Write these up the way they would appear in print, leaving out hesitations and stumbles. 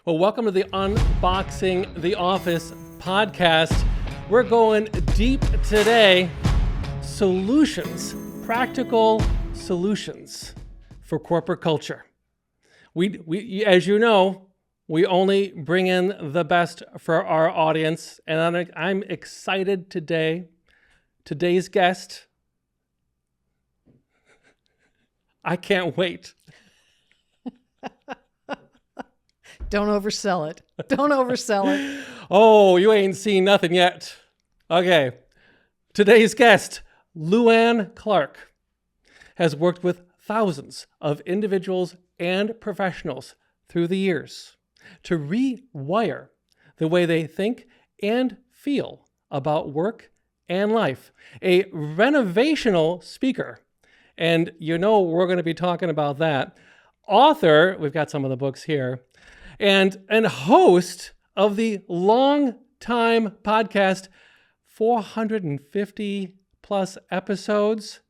Well, welcome to the Unboxing the Office podcast. We're going deep today. Solutions, practical solutions for corporate culture. We, as you know, we only bring in the best for our audience, and I'm excited today. Today's guest, I can't wait. Don't oversell it. Don't oversell it. Oh, you ain't seen nothing yet. Okay. Today's guest, LouAnn Clark, has worked with thousands of individuals and professionals through the years to rewire the way they think and feel about work and life. A renovational speaker, and you know we're going to be talking about that. Author, we've got some of the books here, and host of the long-time podcast, 450 plus episodes.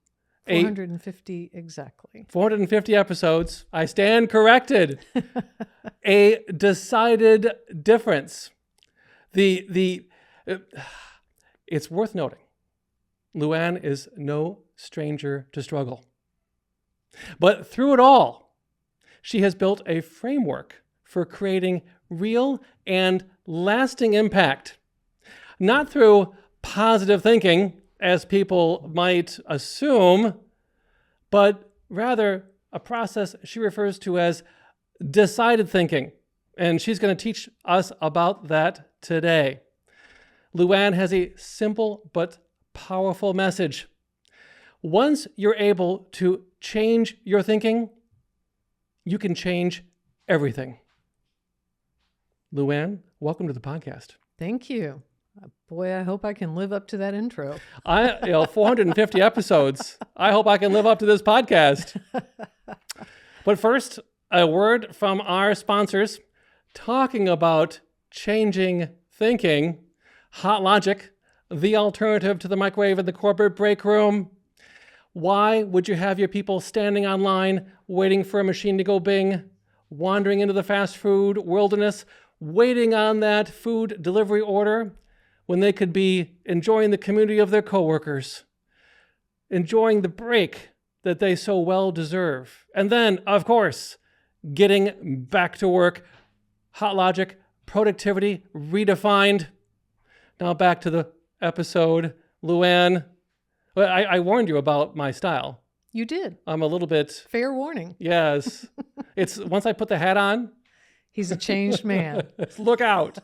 450 exactly. 450 episodes. I stand corrected. A decided difference. It's worth noting, LouAnn is no stranger to struggle. But through it all, she has built a framework for creating real and lasting impact. Not through positive thinking, as people might assume, but rather a process she refers to as decided thinking. And she's going to teach us about that today. LouAnn has a simple but powerful message. Once you're able to change your thinking, you can change everything. LouAnn, welcome to the podcast. Thank you. Boy, I hope I can live up to that intro. 450 episodes. I hope I can live up to this podcast. But first, a word from our sponsors talking about changing thinking. Hot Logic, the alternative to the microwave in the corporate break room. Why would you have your people standing online, waiting for a machine to go bing, wandering into the fast food wilderness, waiting on that food delivery order when they could be enjoying the community of their coworkers, enjoying the break that they so well deserve, and then, of course, getting back to work? Hot Logic, productivity redefined. Now back to the episode. LouAnn, I warned you about my style. You did. I'm a little bit... Fair warning. Yes. It's once I put the hat on... He's a changed man. Look out.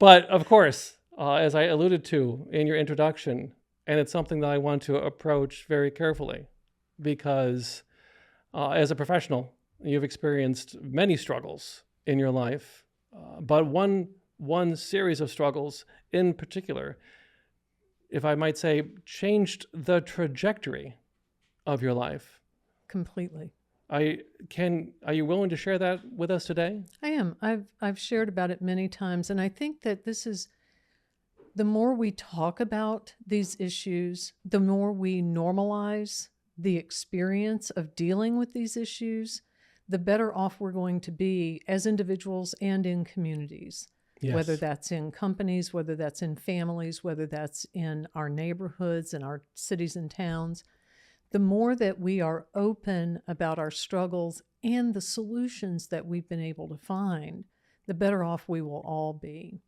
But of course, as I alluded to in your introduction, and it's something that I want to approach very carefully because as a professional, you've experienced many struggles in your life, but one series of struggles in particular, if I might say, changed the trajectory of your life. Completely. Are you willing to share that with us today? I am. I've shared about it many times, and I think that this is, the more we talk about these issues, the more we normalize the experience of dealing with these issues, the better off we're going to be as individuals and in communities. Yes. Whether that's in companies, whether that's in families, whether that's in our neighborhoods and our cities and towns. The more that we are open about our struggles and the solutions that we've been able to find, the better off we will all be.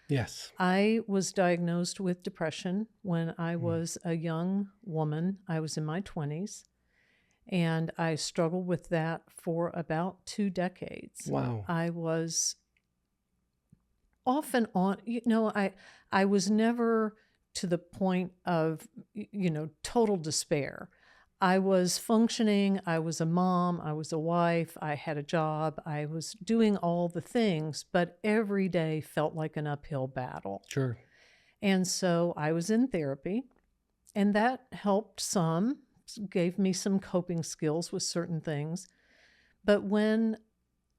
Yes. I was diagnosed with depression when I was a young woman. I was in my 20s, and I struggled with that for about 2 decades. Wow. I was off and on, I was never to the point of, total despair. I was functioning, I was a mom, I was a wife, I had a job, I was doing all the things, but every day felt like an uphill battle. Sure. And so I was in therapy, and that helped some, gave me some coping skills with certain things. But when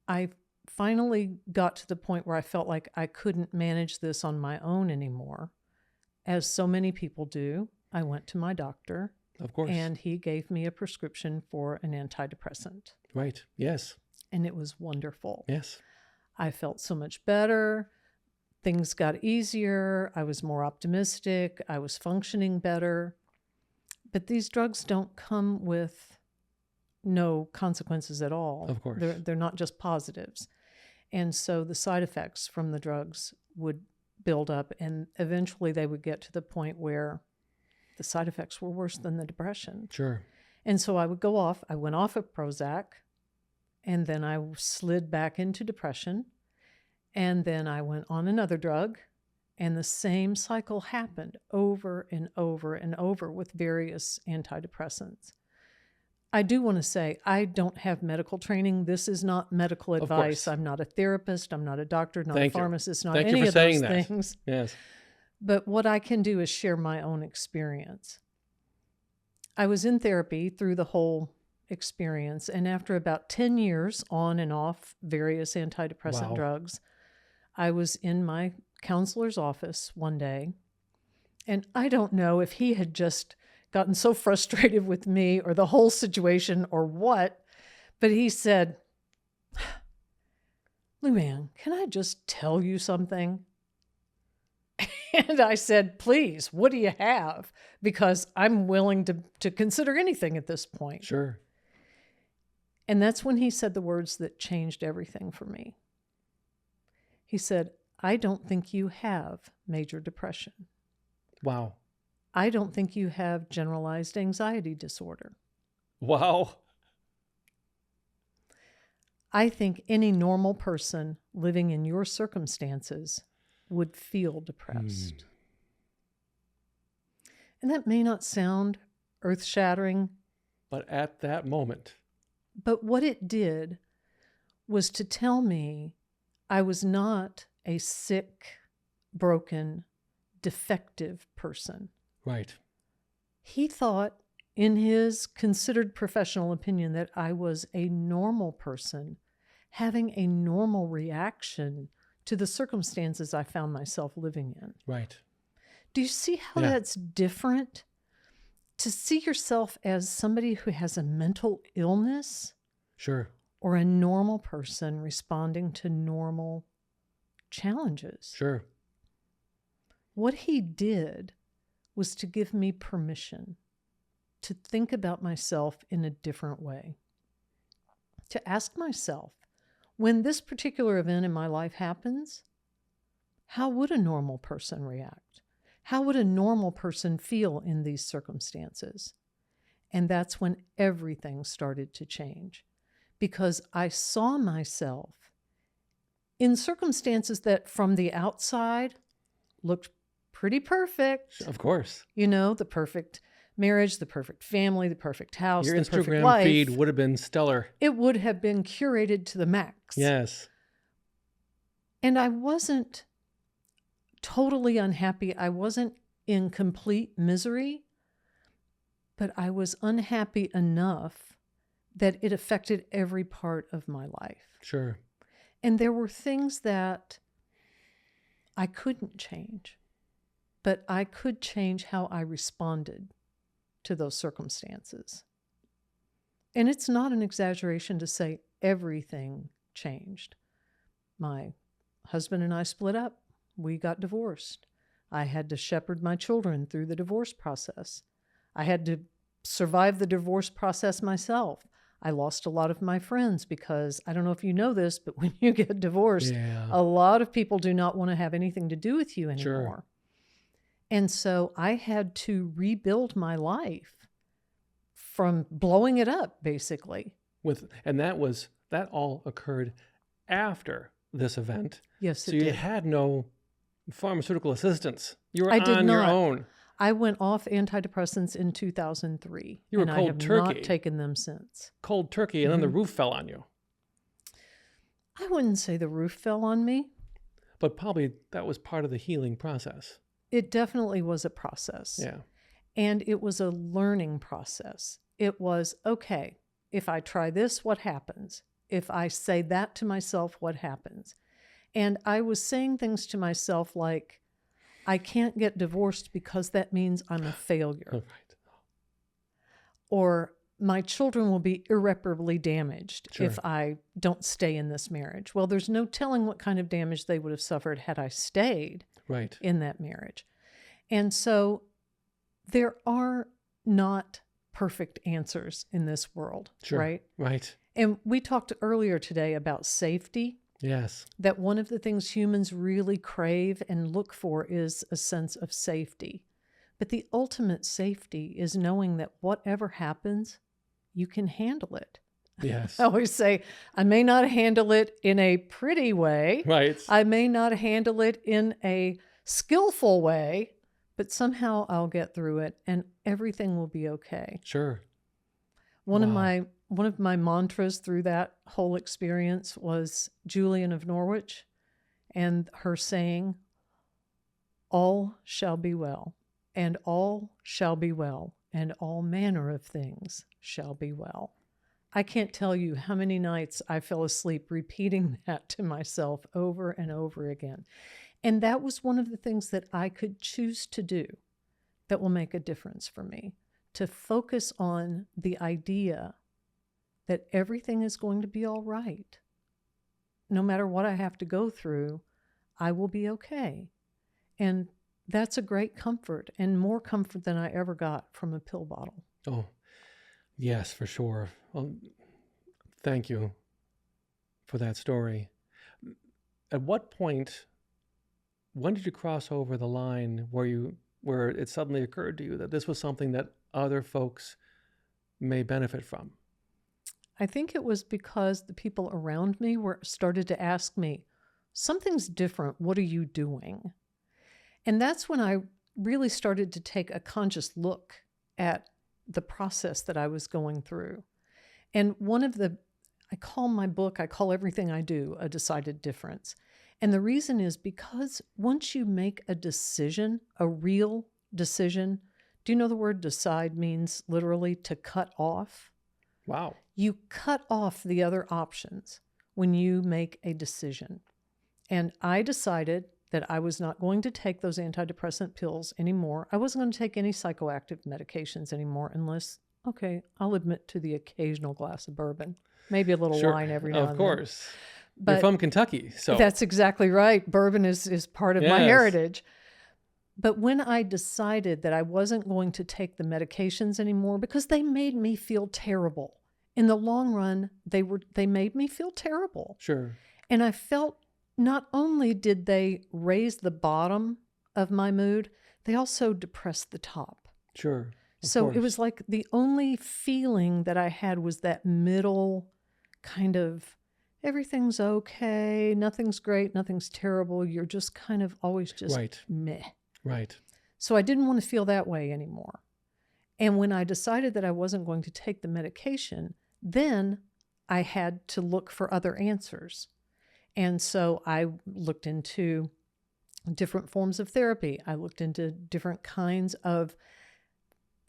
I finally got to the point where I felt like I couldn't manage this on my own anymore, as so many people do, I went to my doctor. Of course. And he gave me a prescription for an antidepressant. Right. Yes. And it was wonderful. Yes. I felt so much better. Things got easier. I was more optimistic. I was functioning better. But these drugs don't come with no consequences at all. Of course. They're not just positives. And so the side effects from the drugs would build up, and eventually they would get to the point where the side effects were worse than the depression. Sure. And so I would go off. I went off of Prozac, and then I slid back into depression. And then I went on another drug, and the same cycle happened over and over and over with various antidepressants. I do want to say I don't have medical training. This is not medical advice. I'm not a therapist. I'm not a doctor, not a pharmacist, not any of those things. Yes. But what I can do is share my own experience. I was in therapy through the whole experience, and after about 10 years on and off various antidepressant drugs, I was in my counselor's office one day, and I don't know if he had just gotten so frustrated with me or the whole situation or what, but he said, "LouAnn, can I just tell you something?" And I said, "Please, what do you have? Because I'm willing to consider anything at this point." Sure. And that's when he said the words that changed everything for me. He said, "I don't think you have major depression. Wow. I don't think you have generalized anxiety disorder. Wow. I think any normal person living in your circumstances would feel depressed." And that may not sound earth-shattering, But at that moment. but what it did was to tell me I was not a sick, broken, defective person. Right. He thought, in his considered professional opinion, that I was a normal person having a normal reaction to the circumstances I found myself living in. Right. Do you see how that's different? To see yourself as somebody who has a mental illness, Sure. or a normal person responding to normal challenges. Sure. What he did was to give me permission to think about myself in a different way. To ask myself, when this particular event in my life happens, how would a normal person react? How would a normal person feel in these circumstances? And that's when everything started to change, because I saw myself in circumstances that from the outside looked pretty perfect. Of course. You know, the perfect marriage, the perfect family, the perfect house, Your the perfect Instagram life. feed would have been stellar. It would have been curated to the max. Yes. And I wasn't totally unhappy. I wasn't in complete misery, but I was unhappy enough that it affected every part of my life. Sure. And there were things that I couldn't change, but I could change how I responded to those circumstances. And it's not an exaggeration to say everything changed. My husband and I split up. We got divorced. I had to shepherd my children through the divorce process. I had to survive the divorce process myself. I lost a lot of my friends because, I don't know if you know this, but when you get divorced, a lot of people do not want to have anything to do with you anymore. Sure. And so I had to rebuild my life from blowing it up, basically. And that all occurred after this event. Yes, so it you did. had no pharmaceutical assistance. You were I did on your not. own. I went off antidepressants in 2003. You were and cold I have turkey. not taken them since. Cold turkey, and then the roof fell on you. I wouldn't say the roof fell on me. But probably that was part of the healing process. It definitely was a process. Yeah. And it was a learning process. It was, okay, if I try this, what happens? If I say that to myself, what happens? And I was saying things to myself like, I can't get divorced because that means I'm a failure. Right. Or my children will be irreparably damaged Sure. if I don't stay in this marriage. Well, there's no telling what kind of damage they would have suffered had I stayed Right. in that marriage. And so there are not perfect answers in this world, Sure. right? Right. And we talked earlier today about safety, Yes. that one of the things humans really crave and look for is a sense of safety. But the ultimate safety is knowing that whatever happens, you can handle it. Yes. I always say, I may not handle it in a pretty way. Right. I may not handle it in a skillful way, but somehow I'll get through it and everything will be okay. Sure. One Wow. of my mantras through that whole experience was Julian of Norwich and her saying, all shall be well, and all shall be well, and all manner of things shall be well. I can't tell you how many nights I fell asleep repeating that to myself over and over again. And that was one of the things that I could choose to do that will make a difference for me, to focus on the idea that everything is going to be all right. No matter what I have to go through, I will be okay. And that's a great comfort, and more comfort than I ever got from a pill bottle. Oh, yes, for sure. Well, thank you for that story. At what point, when did you cross over the line where it suddenly occurred to you that this was something that other folks may benefit from? I think it was because the people around me started to ask me, something's different. What are you doing? And that's when I really started to take a conscious look at the process that I was going through. And I call everything I do a decided difference. And the reason is because once you make a decision, a real decision, do you know the word decide means literally to cut off? Wow. You cut off the other options when you make a decision. And I decided that I was not going to take those antidepressant pills anymore. I wasn't going to take any psychoactive medications anymore unless, okay, I'll admit to the occasional glass of bourbon, maybe a little Sure. wine every now and then. Of course. But you're from Kentucky, so. that's exactly right. Bourbon is part of my Yes. heritage. But when I decided that I wasn't going to take the medications anymore because they made me feel terrible. In the long run, they made me feel terrible. Sure. And I felt not only did they raise the bottom of my mood, they also depressed the top. Sure. So course. it was like the only feeling that I had was that middle kind of, everything's okay, nothing's great, nothing's terrible. You're just kind of always just Right. meh. Right. So I didn't want to feel that way anymore. And when I decided that I wasn't going to take the medication, then I had to look for other answers. And so I looked into different forms of therapy. I looked into different kinds of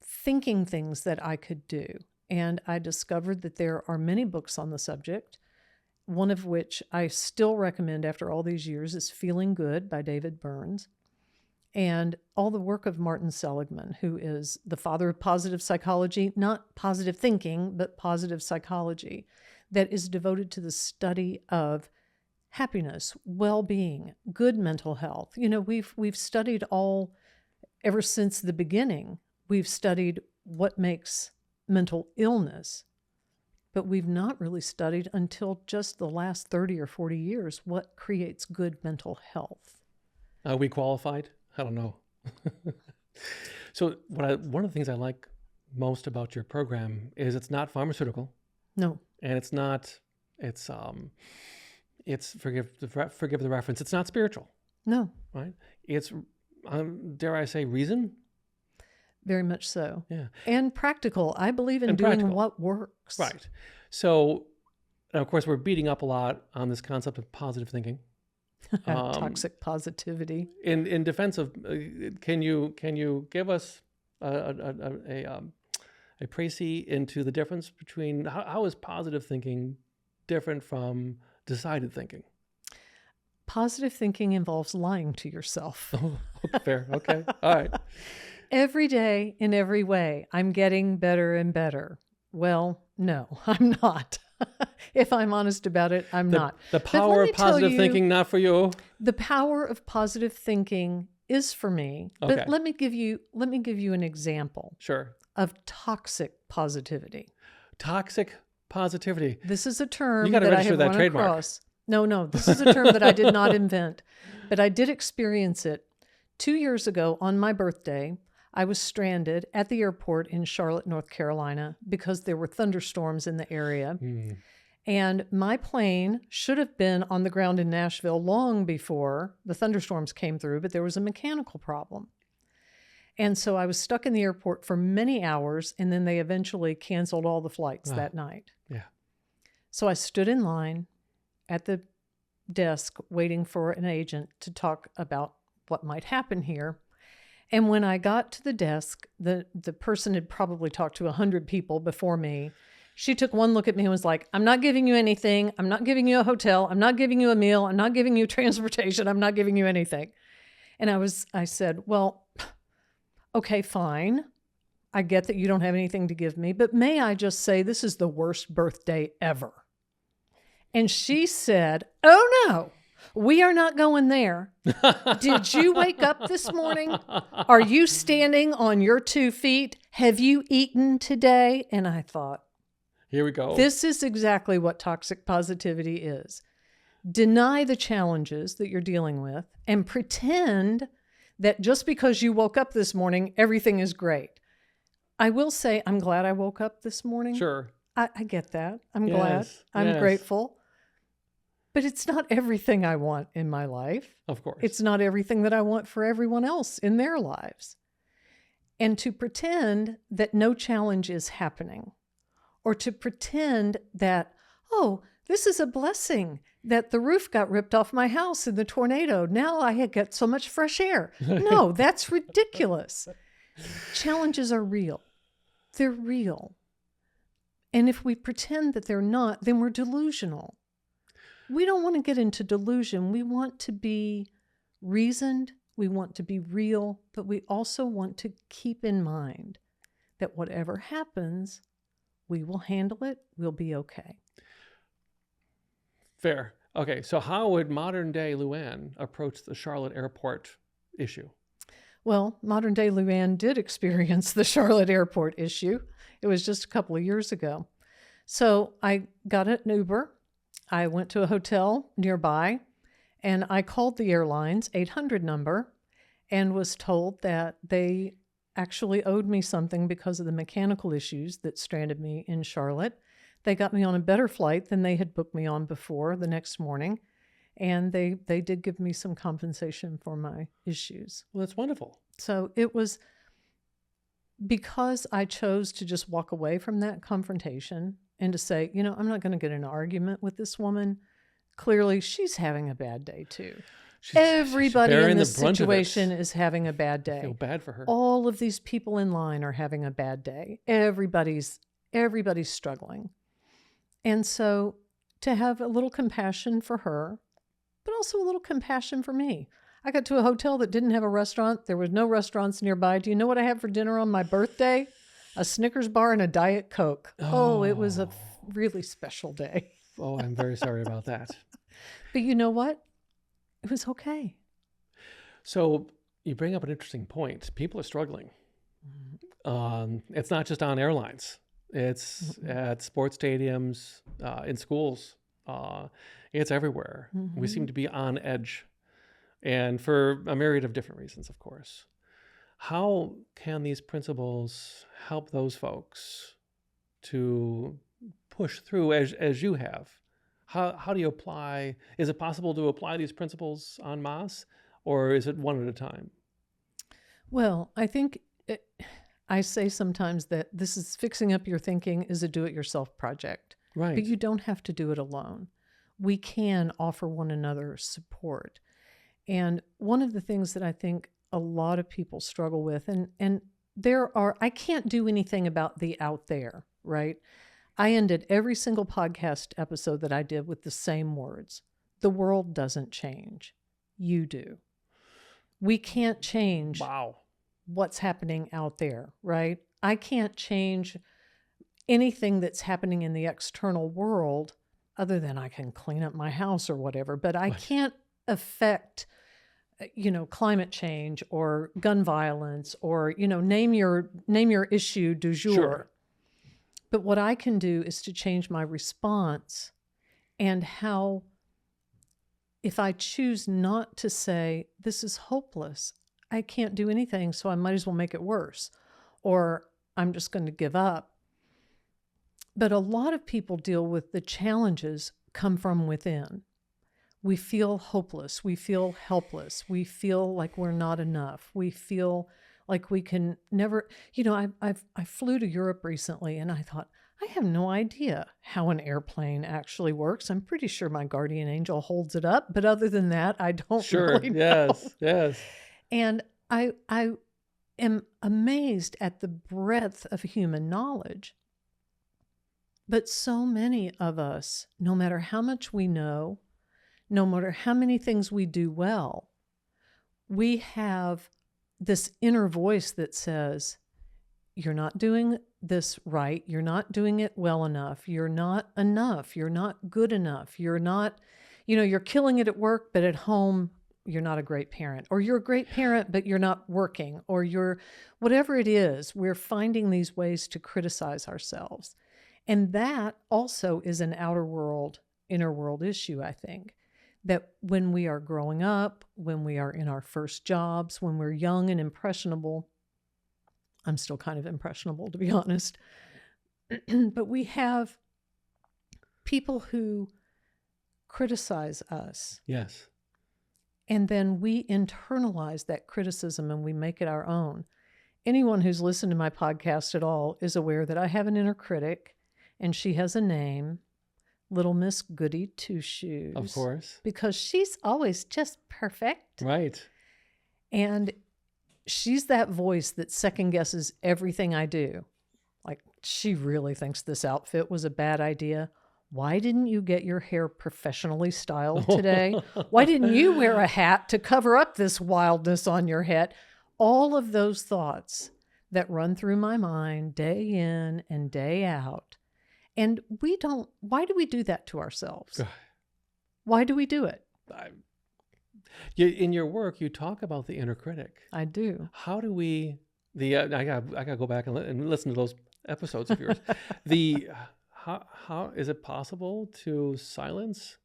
thinking things that I could do. And I discovered that there are many books on the subject, one of which I still recommend after all these years is Feeling Good by David Burns. And all the work of Martin Seligman, who is the father of positive psychology, not positive thinking, but positive psychology, that is devoted to the study of happiness, well-being, good mental health. You know, we've studied all, ever since the beginning, we've studied what makes mental illness, but we've not really studied until just the last 30 or 40 years what creates good mental health. Are we qualified? I don't know. So one of the things I like most about your program is it's not pharmaceutical. No. And it's forgive the reference. It's not spiritual, No. right? It's, dare I say, reason? Very much so. Yeah. And practical. I believe in And doing practical. what works. Right. So, of course, we're beating up a lot on this concept of positive thinking. Toxic positivity. In defense of, can you give us a précis into the difference between how is positive thinking different from decided thinking? Positive thinking involves lying to yourself. Oh, fair. Okay. All right. Every day, in every way, I'm getting better and better. Well, no, I'm not. If I'm honest about it, I'm not. The But let power me of tell positive you, thinking, not for you. the power of positive thinking is for me. Okay. But let me give you an example Sure. of toxic positivity. Toxic positivity. This is a term gotta that I register have that run trademark. across. No, this is a term that I did not invent, but I did experience it 2 years ago on my birthday. I was stranded at the airport in Charlotte, North Carolina, because there were thunderstorms in the area. And my plane should have been on the ground in Nashville long before the thunderstorms came through, but there was a mechanical problem. And so I was stuck in the airport for many hours, and then they eventually canceled all the flights that night. Yeah. So I stood in line at the desk waiting for an agent to talk about what might happen here. And when I got to the desk, the person had probably talked to 100 people before me. She took one look at me and was like, I'm not giving you anything. I'm not giving you a hotel. I'm not giving you a meal. I'm not giving you transportation. I'm not giving you anything. And I said, well, okay, fine. I get that you don't have anything to give me, but may I just say this is the worst birthday ever? And she said, oh no, we are not going there. Did you wake up this morning? Are you standing on your 2 feet? Have you eaten today? And I thought, here we go. This is exactly what toxic positivity is. Deny the challenges that you're dealing with and pretend that just because you woke up this morning, everything is great. I will say, I'm glad I woke up this morning. Sure. I get that. I'm glad. I'm grateful. But it's not everything I want in my life. Of course. It's not everything that I want for everyone else in their lives. And to pretend that no challenge is happening, or to pretend that, oh, this is a blessing that the roof got ripped off my house in the tornado. Now I get so much fresh air. No, that's ridiculous. Challenges are real. They're real. And if we pretend that they're not, then we're delusional. We don't want to get into delusion. We want to be reasoned. We want to be real, but we also want to keep in mind that whatever happens, we will handle it. We'll be okay. Fair. Okay, so how would modern day LouAnn approach the Charlotte airport issue? Well, modern day LouAnn did experience the Charlotte airport issue. It was just a couple of years ago. So I got an Uber. I went to a hotel nearby, and I called the airline's 800 number and was told that they actually owed me something because of the mechanical issues that stranded me in Charlotte. They got me on a better flight than they had booked me on before the next morning, and they did give me some compensation for my issues. Well, that's wonderful. So it was because I chose to just walk away from that confrontation and to say, I'm not going to get in an argument with this woman. Clearly, she's having a bad day too. Everybody in this situation is having a bad day. I feel bad for her. All of these people in line are having a bad day. Everybody's struggling. And so to have a little compassion for her, but also a little compassion for me. I got to a hotel that didn't have a restaurant. There was no restaurants nearby. Do you know what I had for dinner on my birthday? A Snickers bar and a Diet Coke. Oh, it was a really special day. Oh, I'm very sorry about that. But you know what? It was okay. So you bring up an interesting point. People are struggling. It's not just on airlines. It's at sports stadiums, in schools. It's everywhere. We seem to be on edge. And for a myriad of different reasons, of course. How can these principles help those folks to push through as you have? How do you apply? Is it possible to apply these principles en masse, or is it one at a time? Well, I think I say sometimes that this is fixing up your thinking is a do-it-yourself project. Right. But you don't have to do it alone. We can offer one another support. And one of the things that I think a lot of people struggle with, and I can't do anything about the out there, right? I ended every single podcast episode that I did with the same words. The world doesn't change. You do. We can't change what's happening out there, right? I can't change anything that's happening in the external world, other than I can clean up my house or whatever, but I can't affect, climate change or gun violence or, name your issue du jour. Sure. But what I can do is to change my response and how, if I choose not to say, this is hopeless, I can't do anything, so I might as well make it worse, or I'm just going to give up. But a lot of people deal with the challenges come from within. We feel hopeless. We feel helpless. We feel like we're not enough. We feel like we can never, I flew to Europe recently and I thought, I have no idea how an airplane actually works. I'm pretty sure my guardian angel holds it up, but other than that, I don't really know. Yes. And I am amazed at the breadth of human knowledge. But so many of us, no matter how much we know, no matter how many things we do well, we have this inner voice that says, you're not doing this right. You're not doing it well enough. You're not enough. You're not good enough. You're not, you're killing it at work, but at home, you're not a great parent. Or you're a great parent, but you're not working. Or you're, whatever it is, we're finding these ways to criticize ourselves. And that also is an outer world, inner world issue, I think. That when we are growing up, when we are in our first jobs, when we're young and impressionable, I'm still kind of impressionable, to be honest, but we have people who criticize us. Yes. And then we internalize that criticism and we make it our own. Anyone who's listened to my podcast at all is aware that I have an inner critic, and she has a name, Little Miss Goody Two Shoes. Of course. Because she's always just perfect. Right. And she's that voice that second guesses everything I do. Like, she really thinks this outfit was a bad idea. Why didn't you get your hair professionally styled today? Why didn't you wear a hat to cover up this wildness on your head? All of those thoughts that run through my mind day in and day out. And why do we do that to ourselves? Why do we do it? In your work, you talk about the inner critic. I do. How do we, I gotta go back and listen to those episodes of yours. How is it possible to silence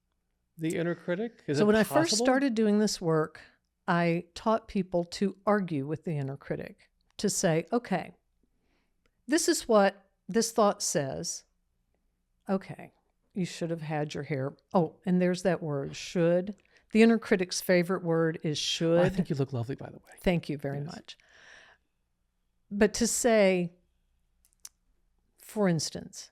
the inner critic? When I first started doing this work, I taught people to argue with the inner critic, to say, okay, this is what this thought says. Okay, you should have had your hair. Oh, and there's that word, should. The inner critic's favorite word is should. I think you look lovely, by the way. Thank you very much. But to say, for instance,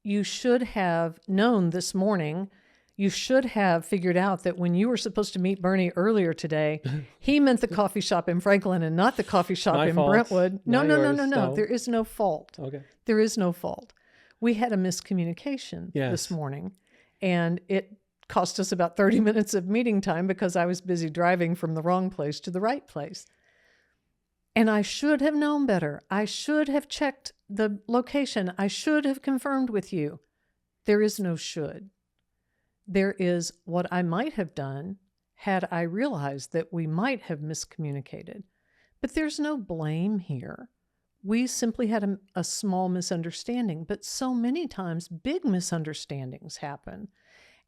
you should have known this morning, you should have figured out that when you were supposed to meet Bernie earlier today, he meant the coffee shop in Franklin and not the coffee shop in Brentwood. No. There is no fault. Okay. There is no fault. We had a miscommunication this morning, and it cost us about 30 minutes of meeting time because I was busy driving from the wrong place to the right place. And I should have known better. I should have checked the location. I should have confirmed with you. There is no should. There is what I might have done had I realized that we might have miscommunicated. But there's no blame here. We simply had a small misunderstanding, but so many times big misunderstandings happen.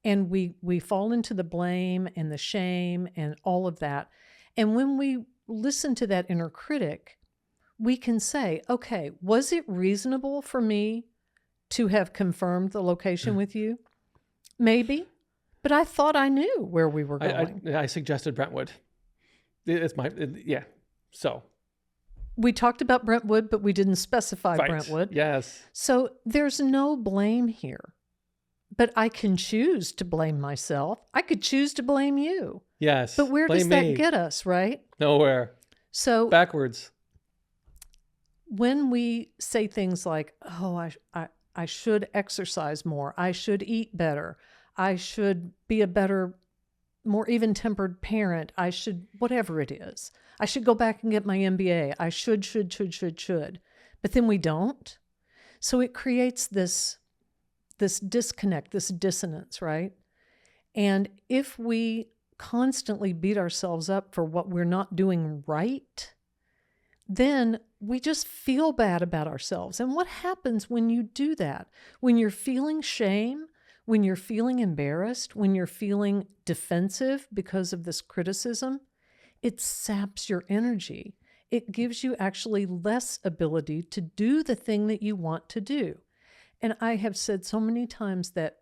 And we fall into the blame and the shame and all of that. And when we listen to that inner critic, we can say, okay, was it reasonable for me to have confirmed the location with you? Maybe, but I thought I knew where we were going. I suggested Brentwood. So. We talked about Brentwood, but we didn't specify Brentwood. Yes. So there's no blame here. But I can choose to blame myself. I could choose to blame you. Yes. But where does that get us, right? Nowhere. So backwards. When we say things like, oh, I should exercise more. I should eat better. I should be a better, more even-tempered parent. I should, whatever it is. I should go back and get my MBA. I should. But then we don't. So it creates this disconnect, this dissonance, right? And if we constantly beat ourselves up for what we're not doing right, then we just feel bad about ourselves. And what happens when you do that? When you're feeling shame, when you're feeling embarrassed, when you're feeling defensive because of this criticism, it saps your energy. It gives you actually less ability to do the thing that you want to do. And I have said so many times that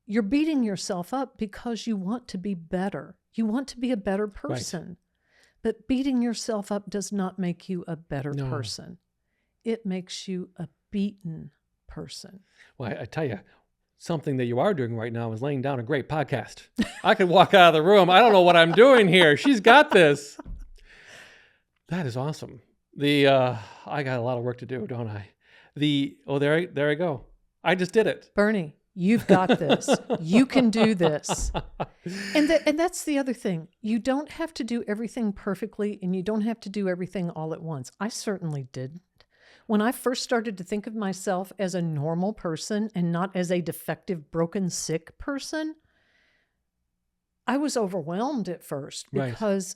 you're beating yourself up because you want to be better. You want to be a better person. Right. But beating yourself up does not make you a better person. It makes you a beaten person. Well, I tell you, something that you are doing right now is laying down a great podcast. I could walk out of the room. I don't know what I'm doing here. She's got this. That is awesome. I got a lot of work to do, don't I? There I go. I just did it. Bernie, you've got this. You can do this. And that's the other thing. You don't have to do everything perfectly, and you don't have to do everything all at once. I certainly didn't. When I first started to think of myself as a normal person and not as a defective, broken, sick person, I was overwhelmed at first because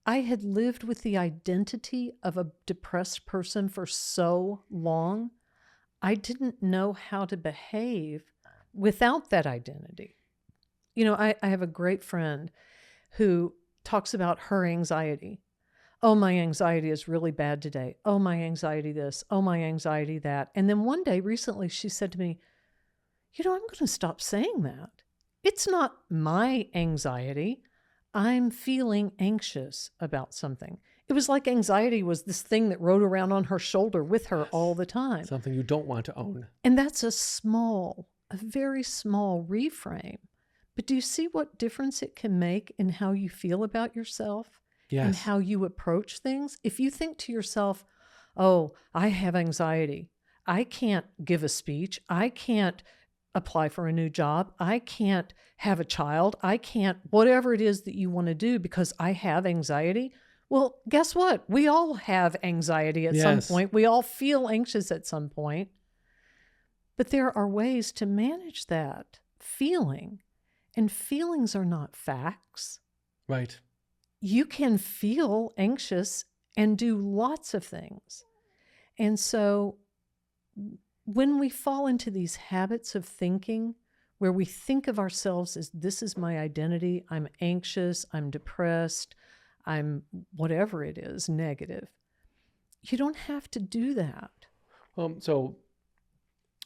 I had lived with the identity of a depressed person for so long. I didn't know how to behave without that identity. You know, I have a great friend who talks about her anxiety. Oh, my anxiety is really bad today. Oh, my anxiety this. Oh, my anxiety that. And then one day recently she said to me, I'm going to stop saying that. It's not my anxiety. I'm feeling anxious about something. It was like anxiety was this thing that rode around on her shoulder with her all the time. Something you don't want to own. And that's a very small reframe. But do you see what difference it can make in how you feel about yourself? Yes. And how you approach things? If you think to yourself, oh, I have anxiety. I can't give a speech. I can't apply for a new job. I can't have a child. I can't, whatever it is that you want to do because I have anxiety. Well, guess what? We all have anxiety at some point. We all feel anxious at some point. But there are ways to manage that feeling. And feelings are not facts. Right. You can feel anxious and do lots of things. And so when we fall into these habits of thinking where we think of ourselves as this is my identity, I'm anxious, I'm depressed, I'm whatever it is, negative, you don't have to do that. So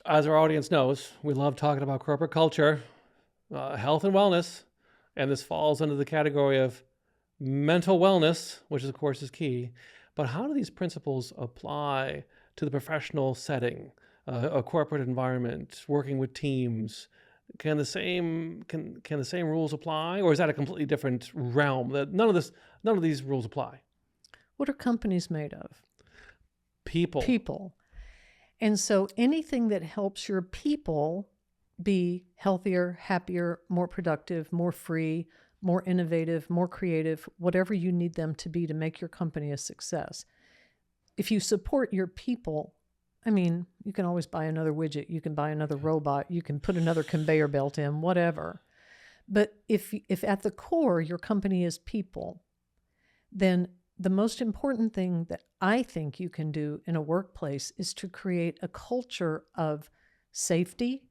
as our audience knows, we love talking about corporate culture, health and wellness, and this falls under the category of mental wellness, which of course is key. But how do these principles apply to the professional setting, a corporate environment, working with teams? Can the same rules apply, or is that a completely different realm that none of these rules apply? What are companies made of? People. And so anything that helps your people be healthier, happier, more productive, more free, more innovative, more creative, whatever you need them to be to make your company a success. If you support your people, I mean, you can always buy another widget, you can buy another robot, you can put another conveyor belt in, whatever. But if at the core your company is people, then the most important thing that I think you can do in a workplace is to create a culture of safety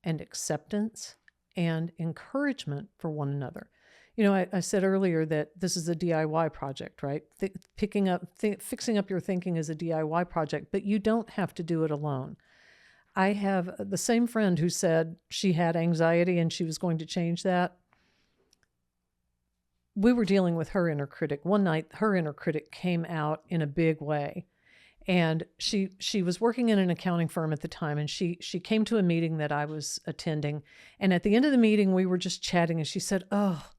and acceptance and encouragement for one another. You know, I said earlier that this is a DIY project, right? Fixing up your thinking is a DIY project, but you don't have to do it alone. I have the same friend who said she had anxiety and she was going to change that. We were dealing with her inner critic. One night, her inner critic came out in a big way. And she was working in an accounting firm at the time, and she came to a meeting that I was attending. And at the end of the meeting, we were just chatting, and she said, oh,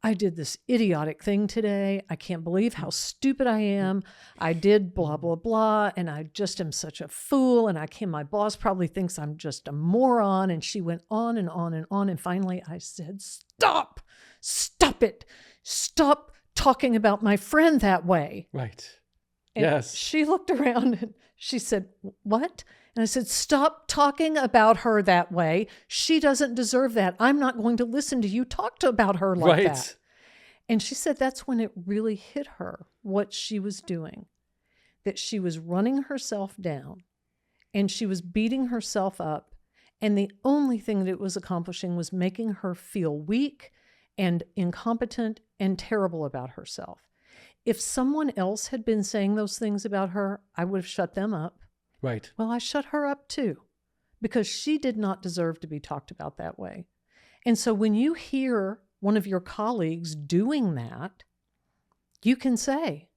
I did this idiotic thing today. I can't believe how stupid I am. I did blah, blah, blah, and I just am such a fool, and my boss probably thinks I'm just a moron. And she went on and on and on, and finally I said, stop it. Stop talking about my friend that way. Right. And yes. She looked around and she said, what? And I said, stop talking about her that way. She doesn't deserve that. I'm not going to listen to you talk about her like Right. that. And she said that's when it really hit her what she was doing, that she was running herself down and she was beating herself up. And the only thing that it was accomplishing was making her feel weak and incompetent and terrible about herself. If someone else had been saying those things about her, I would have shut them up. Right. Well, I shut her up too, because she did not deserve to be talked about that way. And so when you hear one of your colleagues doing that, you can say,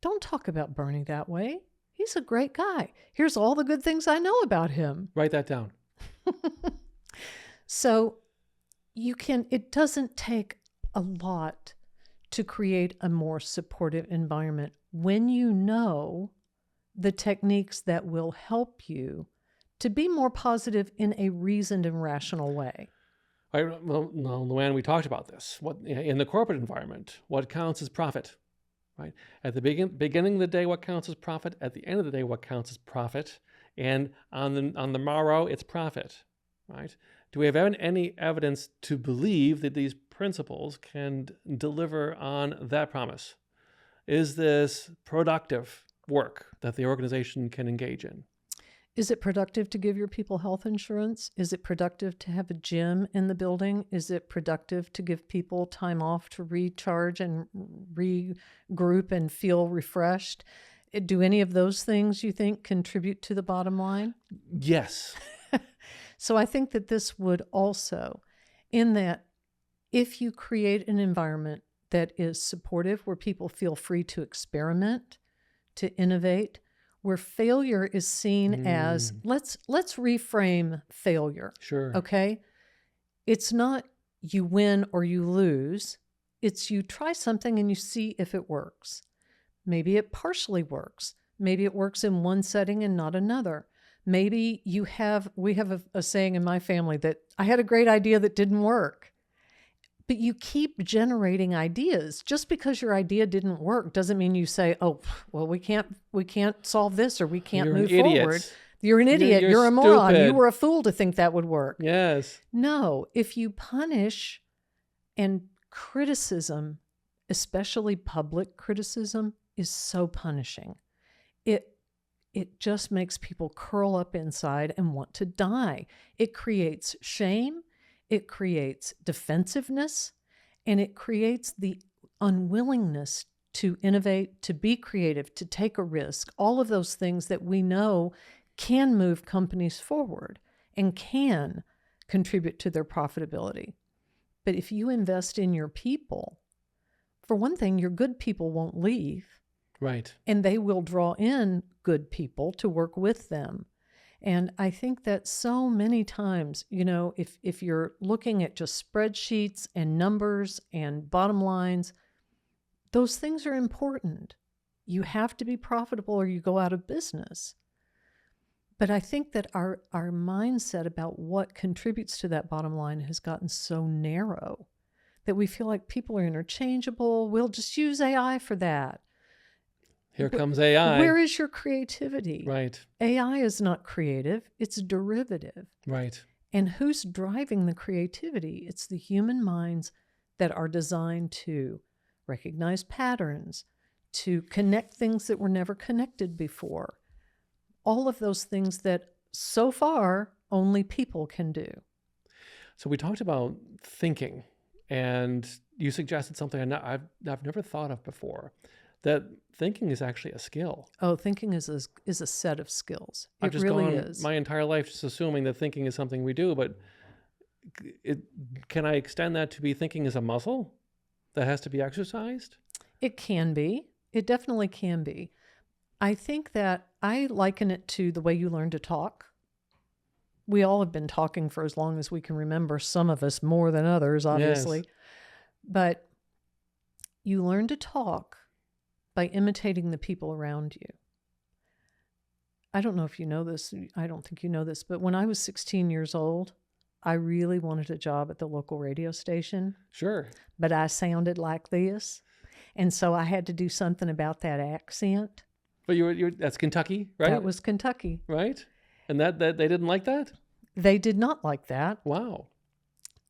don't talk about Bernie that way. He's a great guy. Here's all the good things I know about him. Write that down. So it doesn't take a lot to create a more supportive environment when you know the techniques that will help you to be more positive in a reasoned and rational way. Well, LouAnn, we talked about this. What in the corporate environment, what counts as profit, right? At the beginning of the day, what counts as profit? At the end of the day, what counts as profit? And on the morrow, it's profit, right? Do we have any evidence to believe that these principles can deliver on that promise? Is this productive work that the organization can engage in? Is it productive to give your people health insurance? Is it productive to have a gym in the building? Is it productive to give people time off to recharge and regroup and feel refreshed? Do any of those things, you think, contribute to the bottom line? Yes. So I think that this would also, in that if you create an environment that is supportive, where people feel free to experiment, to innovate, where failure is seen as, let's reframe failure. Sure. Okay? It's not you win or you lose. It's you try something and you see if it works. Maybe it partially works. Maybe it works in one setting and not another. Maybe we have a saying in my family that I had a great idea that didn't work. But you keep generating ideas. Just because your idea didn't work doesn't mean you say, oh, well, we can't solve this, or we can't move forward. You're an idiot. You're a moron. Stupid. You were a fool to think that would work. Yes. No, if you punish, and criticism, especially public criticism, is so punishing. It just makes people curl up inside and want to die. It creates shame. It creates defensiveness, and it creates the unwillingness to innovate, to be creative, to take a risk, all of those things that we know can move companies forward and can contribute to their profitability. But if you invest in your people, for one thing, your good people won't leave. Right. And they will draw in good people to work with them. And I think that so many times, if you're looking at just spreadsheets and numbers and bottom lines, those things are important. You have to be profitable or you go out of business. But I think that our mindset about what contributes to that bottom line has gotten so narrow that we feel like people are interchangeable. We'll just use AI for that. Here comes AI. Where is your creativity? Right. AI is not creative. It's derivative. Right. And who's driving the creativity? It's the human minds that are designed to recognize patterns, to connect things that were never connected before. All of those things that so far only people can do. So we talked about thinking, and you suggested something I've never thought of before, that thinking is actually a skill. Oh, thinking is a set of skills. I've just really gone is. My entire life just assuming that thinking is something we do, but can I extend that to be thinking is a muscle that has to be exercised? It can be. It definitely can be. I think that I liken it to the way you learn to talk. We all have been talking for as long as we can remember, some of us more than others, obviously. Yes. But you learn to talk by imitating the people around you. I don't know if you know this. I don't think you know this, but when I was 16 years old, I really wanted a job at the local radio station. Sure. But I sounded like this. And so I had to do something about that accent. But that's Kentucky, right? That was Kentucky. Right? And that they didn't like that? They did not like that. Wow.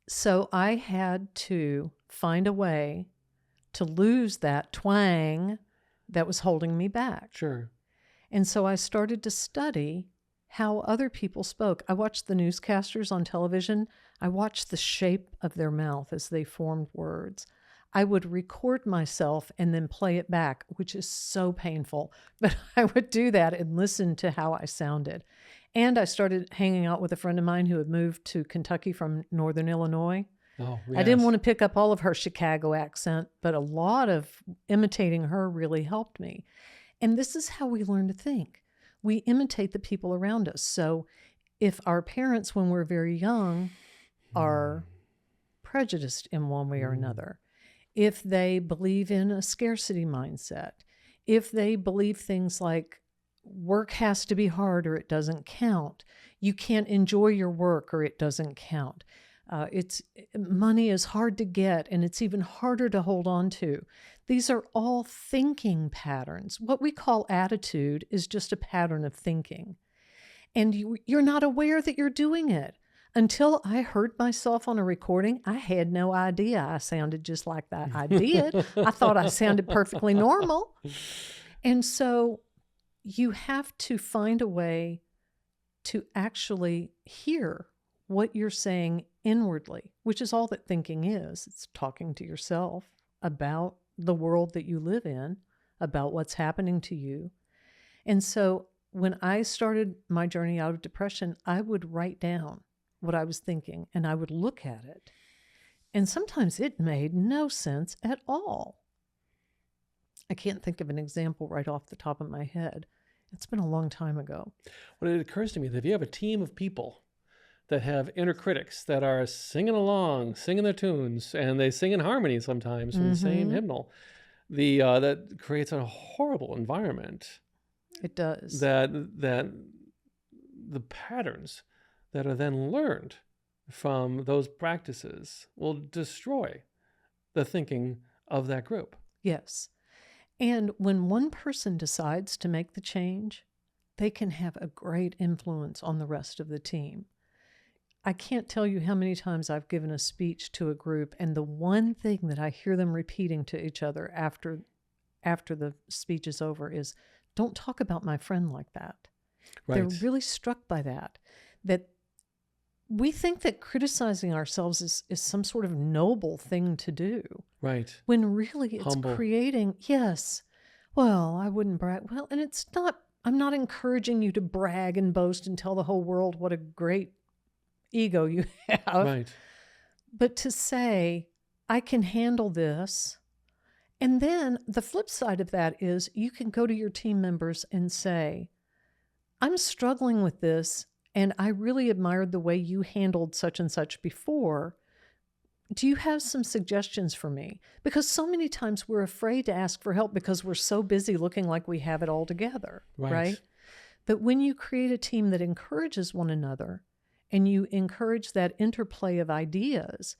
So I had to find a way to lose that twang that was holding me back. Sure. And so I started to study how other people spoke. I watched the newscasters on television. I watched the shape of their mouth as they formed words. I would record myself and then play it back, which is so painful. But I would do that and listen to how I sounded. And I started hanging out with a friend of mine who had moved to Kentucky from Northern Illinois. Oh, I didn't yes. want to pick up all of her Chicago accent, but a lot of imitating her really helped me. And this is how we learn to think. We imitate the people around us. So if our parents, when we're very young, are prejudiced in one way or another, if they believe in a scarcity mindset, if they believe things like work has to be hard or it doesn't count, you can't enjoy your work or it doesn't count, money is hard to get and it's even harder to hold on to. These are all thinking patterns. What we call attitude is just a pattern of thinking. And you're not aware that you're doing it. Until I heard myself on a recording, I had no idea I sounded just like that. I did. I thought I sounded perfectly normal. And so you have to find a way to actually hear what you're saying inwardly, which is all that thinking is. It's talking to yourself about the world that you live in, about what's happening to you. And so when I started my journey out of depression, I would write down what I was thinking and I would look at it. And sometimes it made no sense at all. I can't think of an example right off the top of my head. It's been a long time ago. Well, it occurs to me that if you have a team of people that have inner critics that are singing along, singing their tunes, and they sing in harmony sometimes from the same hymnal, that creates a horrible environment. It does. That the patterns that are then learned from those practices will destroy the thinking of that group. Yes. And when one person decides to make the change, they can have a great influence on the rest of the team. I can't tell you how many times I've given a speech to a group, and the one thing that I hear them repeating to each other after the speech is over is, don't talk about my friend like that. Right. They're really struck by that we think that criticizing ourselves is some sort of noble thing to do. Right. When really it's Humble. creating, yes, well, I wouldn't brag. Well, and it's not, I'm not encouraging you to brag and boast and tell the whole world what a great ego you have. Right. But to say, I can handle this. And then the flip side of that is you can go to your team members and say, I'm struggling with this, and I really admired the way you handled such and such before. Do you have some suggestions for me? Because so many times we're afraid to ask for help because we're so busy looking like we have it all together, right? But when you create a team that encourages one another and you encourage that interplay of ideas,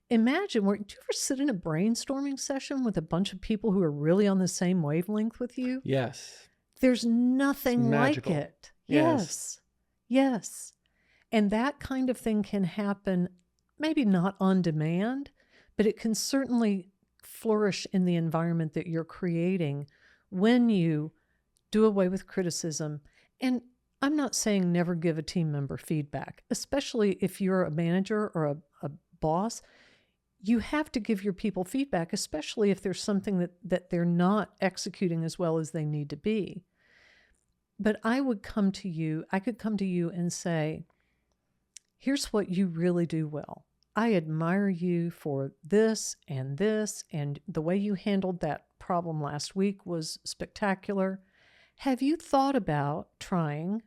imagine, do you ever sit in a brainstorming session with a bunch of people who are really on the same wavelength with you? Yes. There's nothing like magical. it. Yes. Yes. And that kind of thing can happen, maybe not on demand, but it can certainly flourish in the environment that you're creating when you do away with criticism. And I'm not saying never give a team member feedback, especially if you're a manager or a boss. You have to give your people feedback, especially if there's something that they're not executing as well as they need to be. But I could come to you and say, here's what you really do well. I admire you for this, and the way you handled that problem last week was spectacular. Have you thought about trying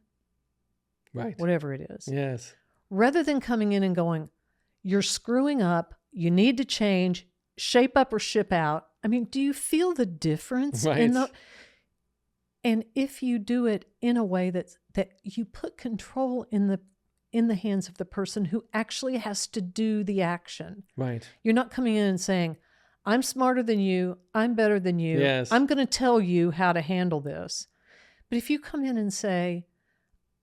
whatever it is? Yes. Rather than coming in and going, you're screwing up, you need to change, shape up or ship out. I mean, do you feel the difference in the... And if you do it in a way that you put control in the hands of the person who actually has to do the action. Right. You're not coming in and saying, I'm smarter than you, I'm better than you, yes. I'm going to tell you how to handle this. But if you come in and say,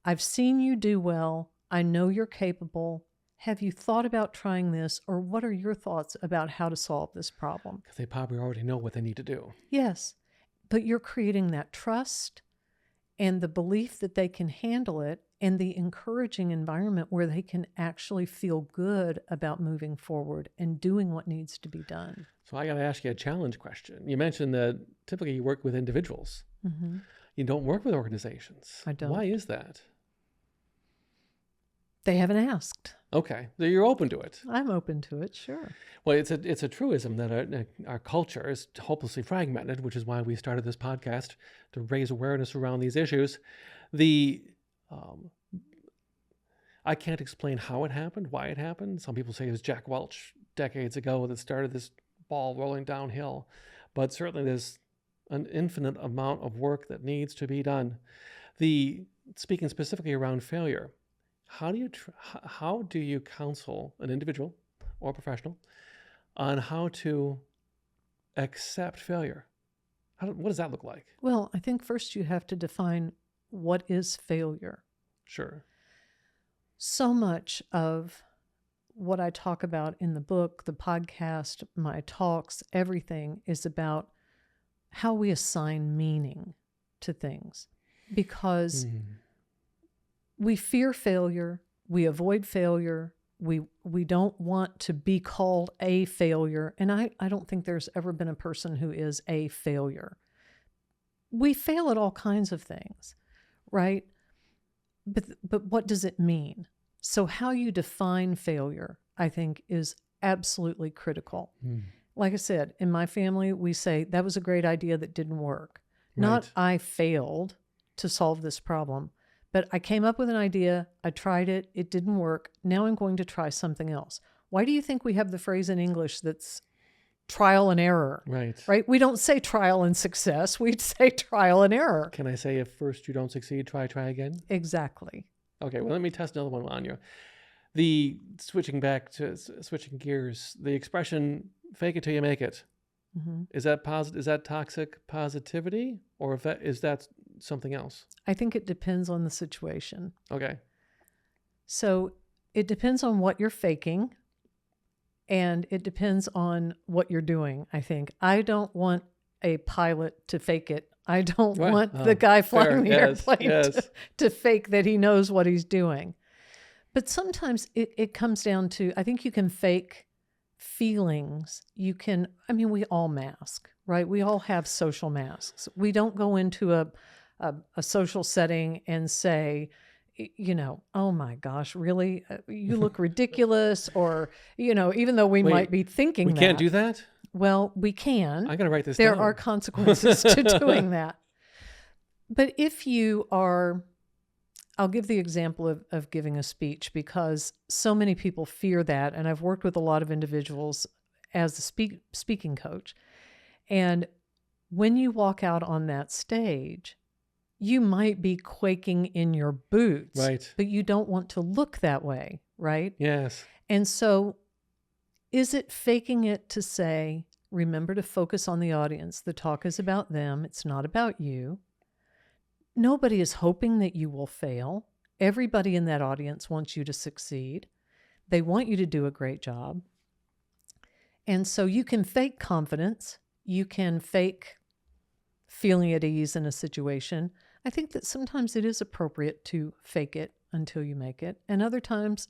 I've seen you do well. I know you're capable. Have you thought about trying this? Or what are your thoughts about how to solve this problem? Because they probably already know what they need to do. Yes, but you're creating that trust and the belief that they can handle it and the encouraging environment where they can actually feel good about moving forward and doing what needs to be done. So I got to ask you a challenge question. You mentioned that typically you work with individuals. Mm-hmm. You don't work with organizations. I don't. Why is that? They haven't asked. Okay, so you're open to it. I'm open to it, sure. Well, it's a truism that our culture is hopelessly fragmented, which is why we started this podcast to raise awareness around these issues. I can't explain how it happened, why it happened. Some people say it was Jack Welch decades ago that started this ball rolling downhill, but certainly there's an infinite amount of work that needs to be done. Speaking specifically around failure, how do you counsel an individual or professional on how to accept failure? What does that look like? Well, I think first you have to define what is failure. Sure. So much of what I talk about in the book, the podcast, my talks, everything is about how we assign meaning to things, because we fear failure, we avoid failure, we don't want to be called a failure. And I don't think there's ever been a person who is a failure. We fail at all kinds of things, right? But what does it mean? So how you define failure, I think, is absolutely critical. Like I said, in my family, we say that was a great idea that didn't work. Right. Not I failed to solve this problem, but I came up with an idea, I tried it, it didn't work. Now I'm going to try something else. Why do you think we have the phrase in English that's trial and error? Right? We don't say trial and success. We say trial and error. Can I say if first you don't succeed, try again? Exactly. Okay, well, let me test another one on you. Switching gears, the expression "fake it till you make it." Mm-hmm. Is that toxic positivity, or is that something else? I think it depends on the situation. Okay. So it depends on what you're faking, and it depends on what you're doing, I think. I don't want a pilot to fake it. I don't want the guy flying the airplane to fake that he knows what he's doing. But sometimes it comes down to, I think you can fake feelings. We all mask, right? We all have social masks. We don't go into a social setting and say, oh my gosh, really? You look ridiculous. Or, even though we might be thinking that. We can't do that? Well, we can. I'm going to write this down. There are consequences to doing that. But if you are, I'll give the example of giving a speech, because so many people fear that. And I've worked with a lot of individuals as a speaking coach. And when you walk out on that stage, you might be quaking in your boots, right? But you don't want to look that way, right? Yes. And so is it faking it to say, remember to focus on the audience. The talk is about them. It's not about you. Nobody is hoping that you will fail. Everybody in that audience wants you to succeed. They want you to do a great job. And so you can fake confidence. You can fake feeling at ease in a situation. I think that sometimes it is appropriate to fake it until you make it. And other times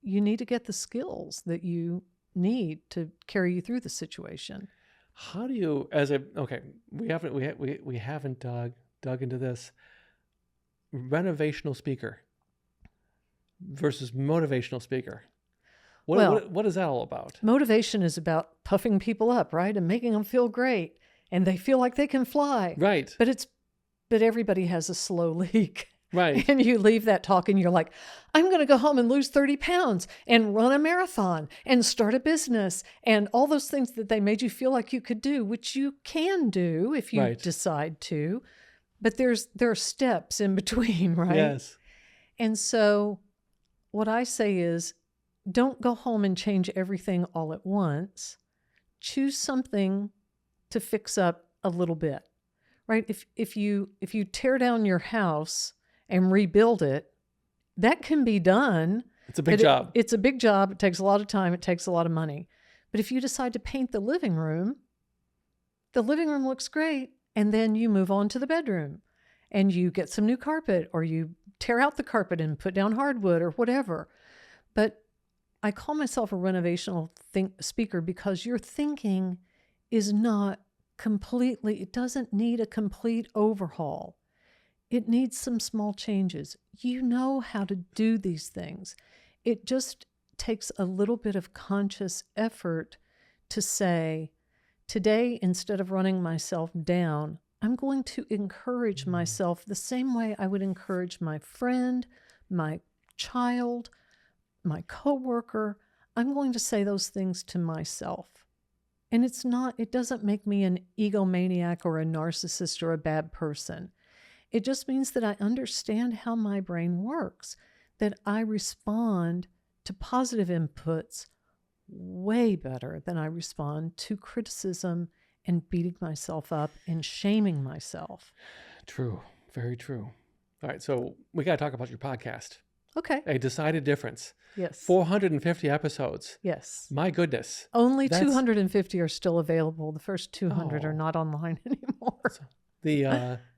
you need to get the skills that you need to carry you through the situation. How do you, we haven't dug into this. Renovational speaker versus motivational speaker. What is that all about? Motivation is about puffing people up, right? And making them feel great. And they feel like they can fly. Right. But everybody has a slow leak. Right. And you leave that talk and you're like, I'm going to go home and lose 30 pounds and run a marathon and start a business and all those things that they made you feel like you could do, which you can do if you decide to. But there are steps in between, right? Yes. And so what I say is, don't go home and change everything all at once. Choose something to fix up a little bit, right? If you tear down your house and rebuild it, that can be done. It's a big job. It's a big job. It takes a lot of time. It takes a lot of money. But if you decide to paint the living room looks great. And then you move on to the bedroom and you get some new carpet, or you tear out the carpet and put down hardwood or whatever. But I call myself a renovational speaker because your thinking is not completely, it doesn't need a complete overhaul. It needs some small changes. You know how to do these things. It just takes a little bit of conscious effort to say, today, instead of running myself down, I'm going to encourage myself the same way I would encourage my friend, my child, my coworker. I'm going to say those things to myself. And it doesn't make me an egomaniac or a narcissist or a bad person. It just means that I understand how my brain works, that I respond to positive inputs way better than I respond to criticism and beating myself up and shaming myself. True. Very true. All right. So we got to talk about your podcast. Okay. A Decided Difference. Yes. 450 episodes. Yes. My goodness. Only 250 are still available. The first 200 are Oh. not online anymore.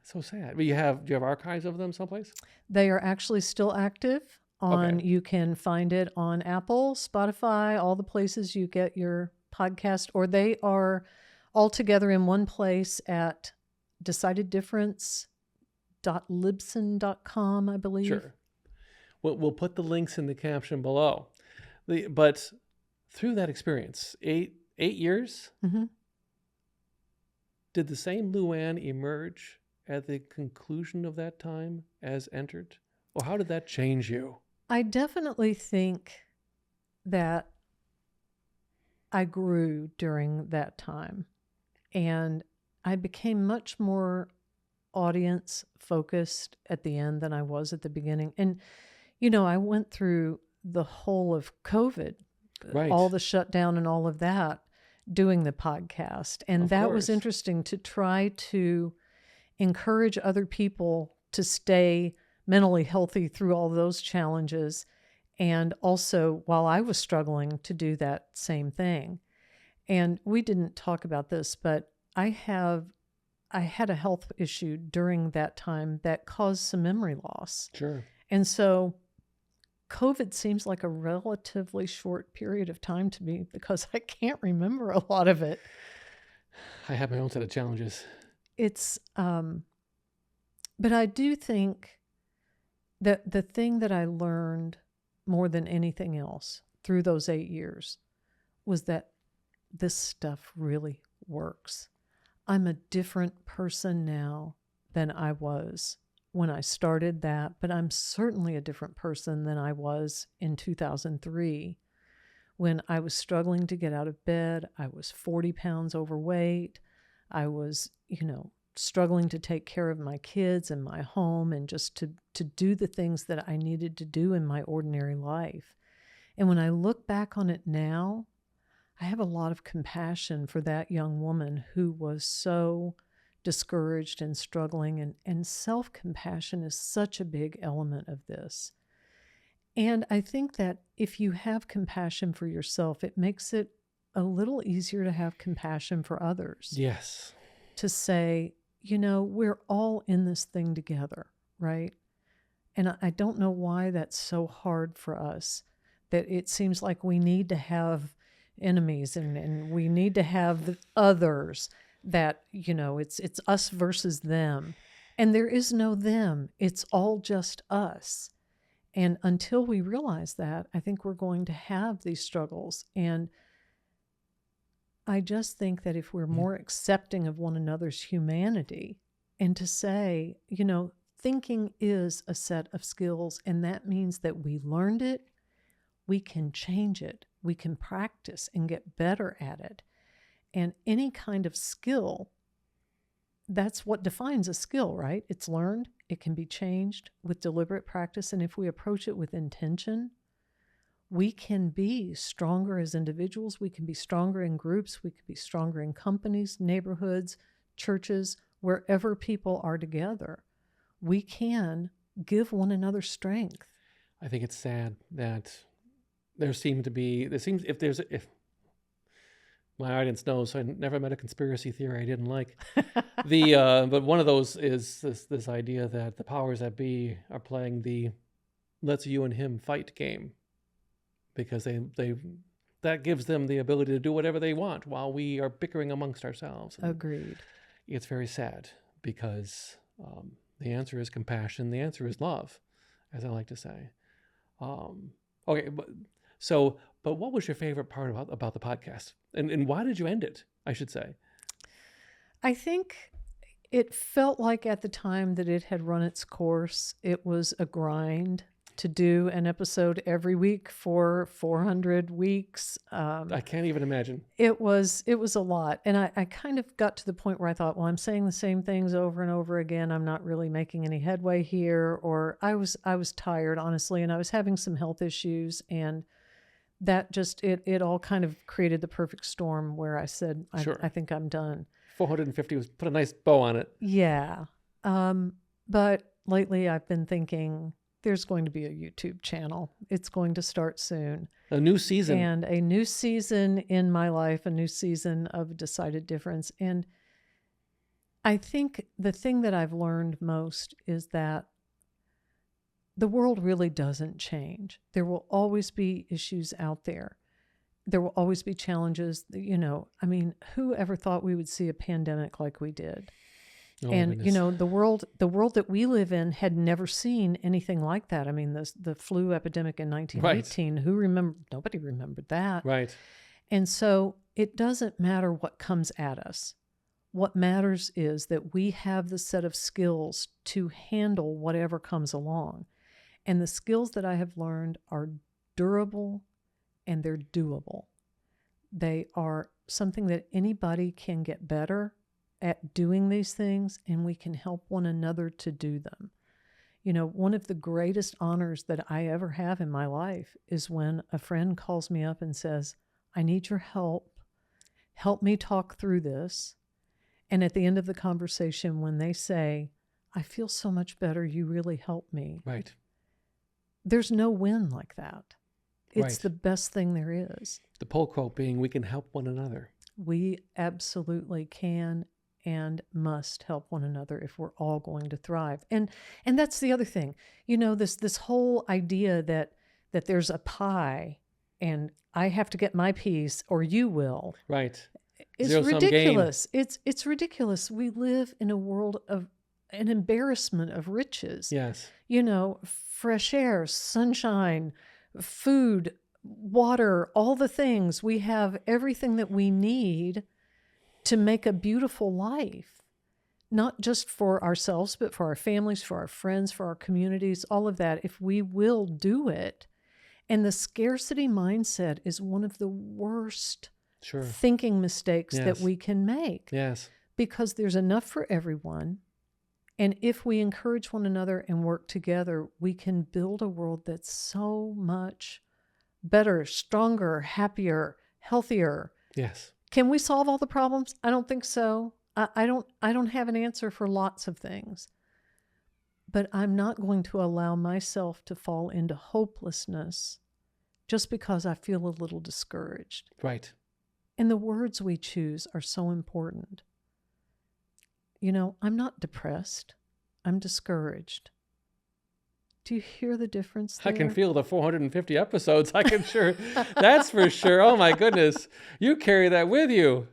So sad. But do you have archives of them someplace? They are actually still active. Okay. You can find it on Apple, Spotify, all the places you get your podcast, or they are all together in one place at decideddifference.libsyn.com, I believe. Sure. We'll put the links in the caption below. But through that experience, eight years, Mm-hmm. did the same LouAnn emerge at the conclusion of that time as entered? Or how did that change you? I definitely think that I grew during that time, and I became much more audience focused at the end than I was at the beginning. And, I went through the whole of COVID, Right. all the shutdown and all of that, doing the podcast. And Of that was course. interesting to try to encourage other people to stay mentally healthy through all those challenges. And also, while I was struggling to do that same thing. And we didn't talk about this, but I had a health issue during that time that caused some memory loss. Sure. And so COVID seems like a relatively short period of time to me because I can't remember a lot of it. I have my own set of challenges. It's, but I do think that the thing that I learned more than anything else through those 8 years was that this stuff really works. I'm a different person now than I was when I started that, but I'm certainly a different person than I was in 2003 when I was struggling to get out of bed. I was 40 pounds overweight. I was, struggling to take care of my kids and my home and just to do the things that I needed to do in my ordinary life. And when I look back on it now, I have a lot of compassion for that young woman who was so discouraged and struggling, and self-compassion is such a big element of this. And I think that if you have compassion for yourself, it makes it a little easier to have compassion for others. Yes. To say, we're all in this thing together, right? And I don't know why that's so hard for us, that it seems like we need to have enemies and we need to have others, that, it's us versus them. And there is no them. It's all just us. And until we realize that, I think we're going to have these struggles. And I just think that if we're more accepting of one another's humanity, and to say, thinking is a set of skills, and that means that we learned it, we can change it, we can practice and get better at it. And any kind of skill, that's what defines a skill, right? It's learned, it can be changed with deliberate practice, and if we approach it with intention, we can be stronger as individuals, we can be stronger in groups, we can be stronger in companies, neighborhoods, churches, wherever people are together. We can give one another strength. I think it's sad that if my audience knows, I never met a conspiracy theory I didn't like. But one of those is this idea that the powers that be are playing the let's you and him fight game, because that gives them the ability to do whatever they want while we are bickering amongst ourselves. And Agreed. it's very sad because the answer is compassion. The answer is love, as I like to say. Okay, but what was your favorite part about the podcast, and why did you end it? I should say. I think it felt like at the time that it had run its course, it was a grind to do an episode every week for 400 weeks. I can't even imagine. It was a lot. And I kind of got to the point where I thought, well, I'm saying the same things over and over again. I'm not really making any headway here. Or I was tired, honestly, and I was having some health issues, and that just, it all kind of created the perfect storm where I said, Sure. I think I'm done. 450 was put a nice bow on it. Yeah. But lately I've been thinking there's going to be a YouTube channel. It's going to start soon. A new season. And a new season in my life, a new season of decided difference. And I think the thing that I've learned most is that the world really doesn't change. There will always be issues out there. There will always be challenges. You know, I mean, who ever thought we would see a pandemic like we did? Oh, And, goodness. you know, the world that we live in had never seen anything like that. I mean, the flu epidemic in 1918, nobody remembered that. Right. And so it doesn't matter what comes at us. What matters is that we have the set of skills to handle whatever comes along. And the skills that I have learned are durable and they're doable. They are something that anybody can get better at doing these things, and we can help one another to do them. You know, one of the greatest honors that I ever have in my life is when a friend calls me up and says, I need your help. Help me talk through this. And at the end of the conversation, when they say, I feel so much better, you really helped me. Right. There's no win like that. It's Right. the best thing there is. The poll quote being, we can help one another. We absolutely can and must help one another if we're all going to thrive. And that's the other thing. You know, this whole idea that there's a pie and I have to get my piece or you will. Right. It's Zero-sum game. ridiculous. It's ridiculous. We live in a world of an embarrassment of riches. Yes. You know, fresh air, sunshine, food, water, all the things. We have everything that we need to make a beautiful life, not just for ourselves, but for our families, for our friends, for our communities, all of that, if we will do it. And the scarcity mindset is one of the worst Sure. thinking mistakes that Yes. we can make, Yes. because there's enough for everyone. And if we encourage one another and work together, we can build a world that's so much better, stronger, happier, healthier. Yes. Can we solve all the problems? I don't think so. I don't have an answer for lots of things. But I'm not going to allow myself to fall into hopelessness just because I feel a little discouraged. Right. And the words we choose are so important. You know, I'm not depressed. I'm discouraged. Do you hear the difference there? I can feel the 450 episodes. I can sure. That's for sure. Oh my goodness. You carry that with you.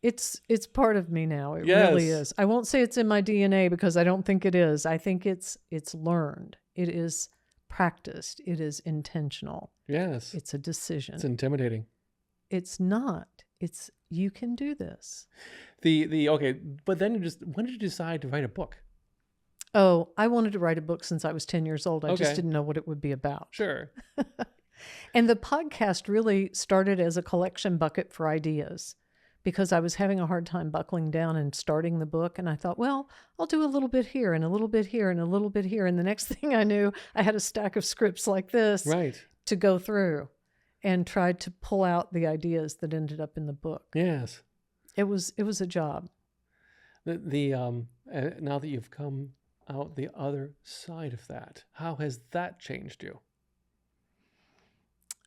It's part of me now. It Yes. really is. I won't say it's in my DNA because I don't think it is. I think it's learned. It is practiced. It is intentional. Yes. It's a decision. It's intimidating. It's not. It's you can do this. Okay, but then when did you decide to write a book? Oh, I wanted to write a book since I was 10 years old. I Okay. just didn't know what it would be about. Sure. And the podcast really started as a collection bucket for ideas because I was having a hard time buckling down and starting the book. And I thought, well, I'll do a little bit here and a little bit here and a little bit here. And the next thing I knew, I had a stack of scripts like this Right. to go through and tried to pull out the ideas that ended up in the book. Yes. It was a job. Now that you've come out the other side of that? How has that changed you?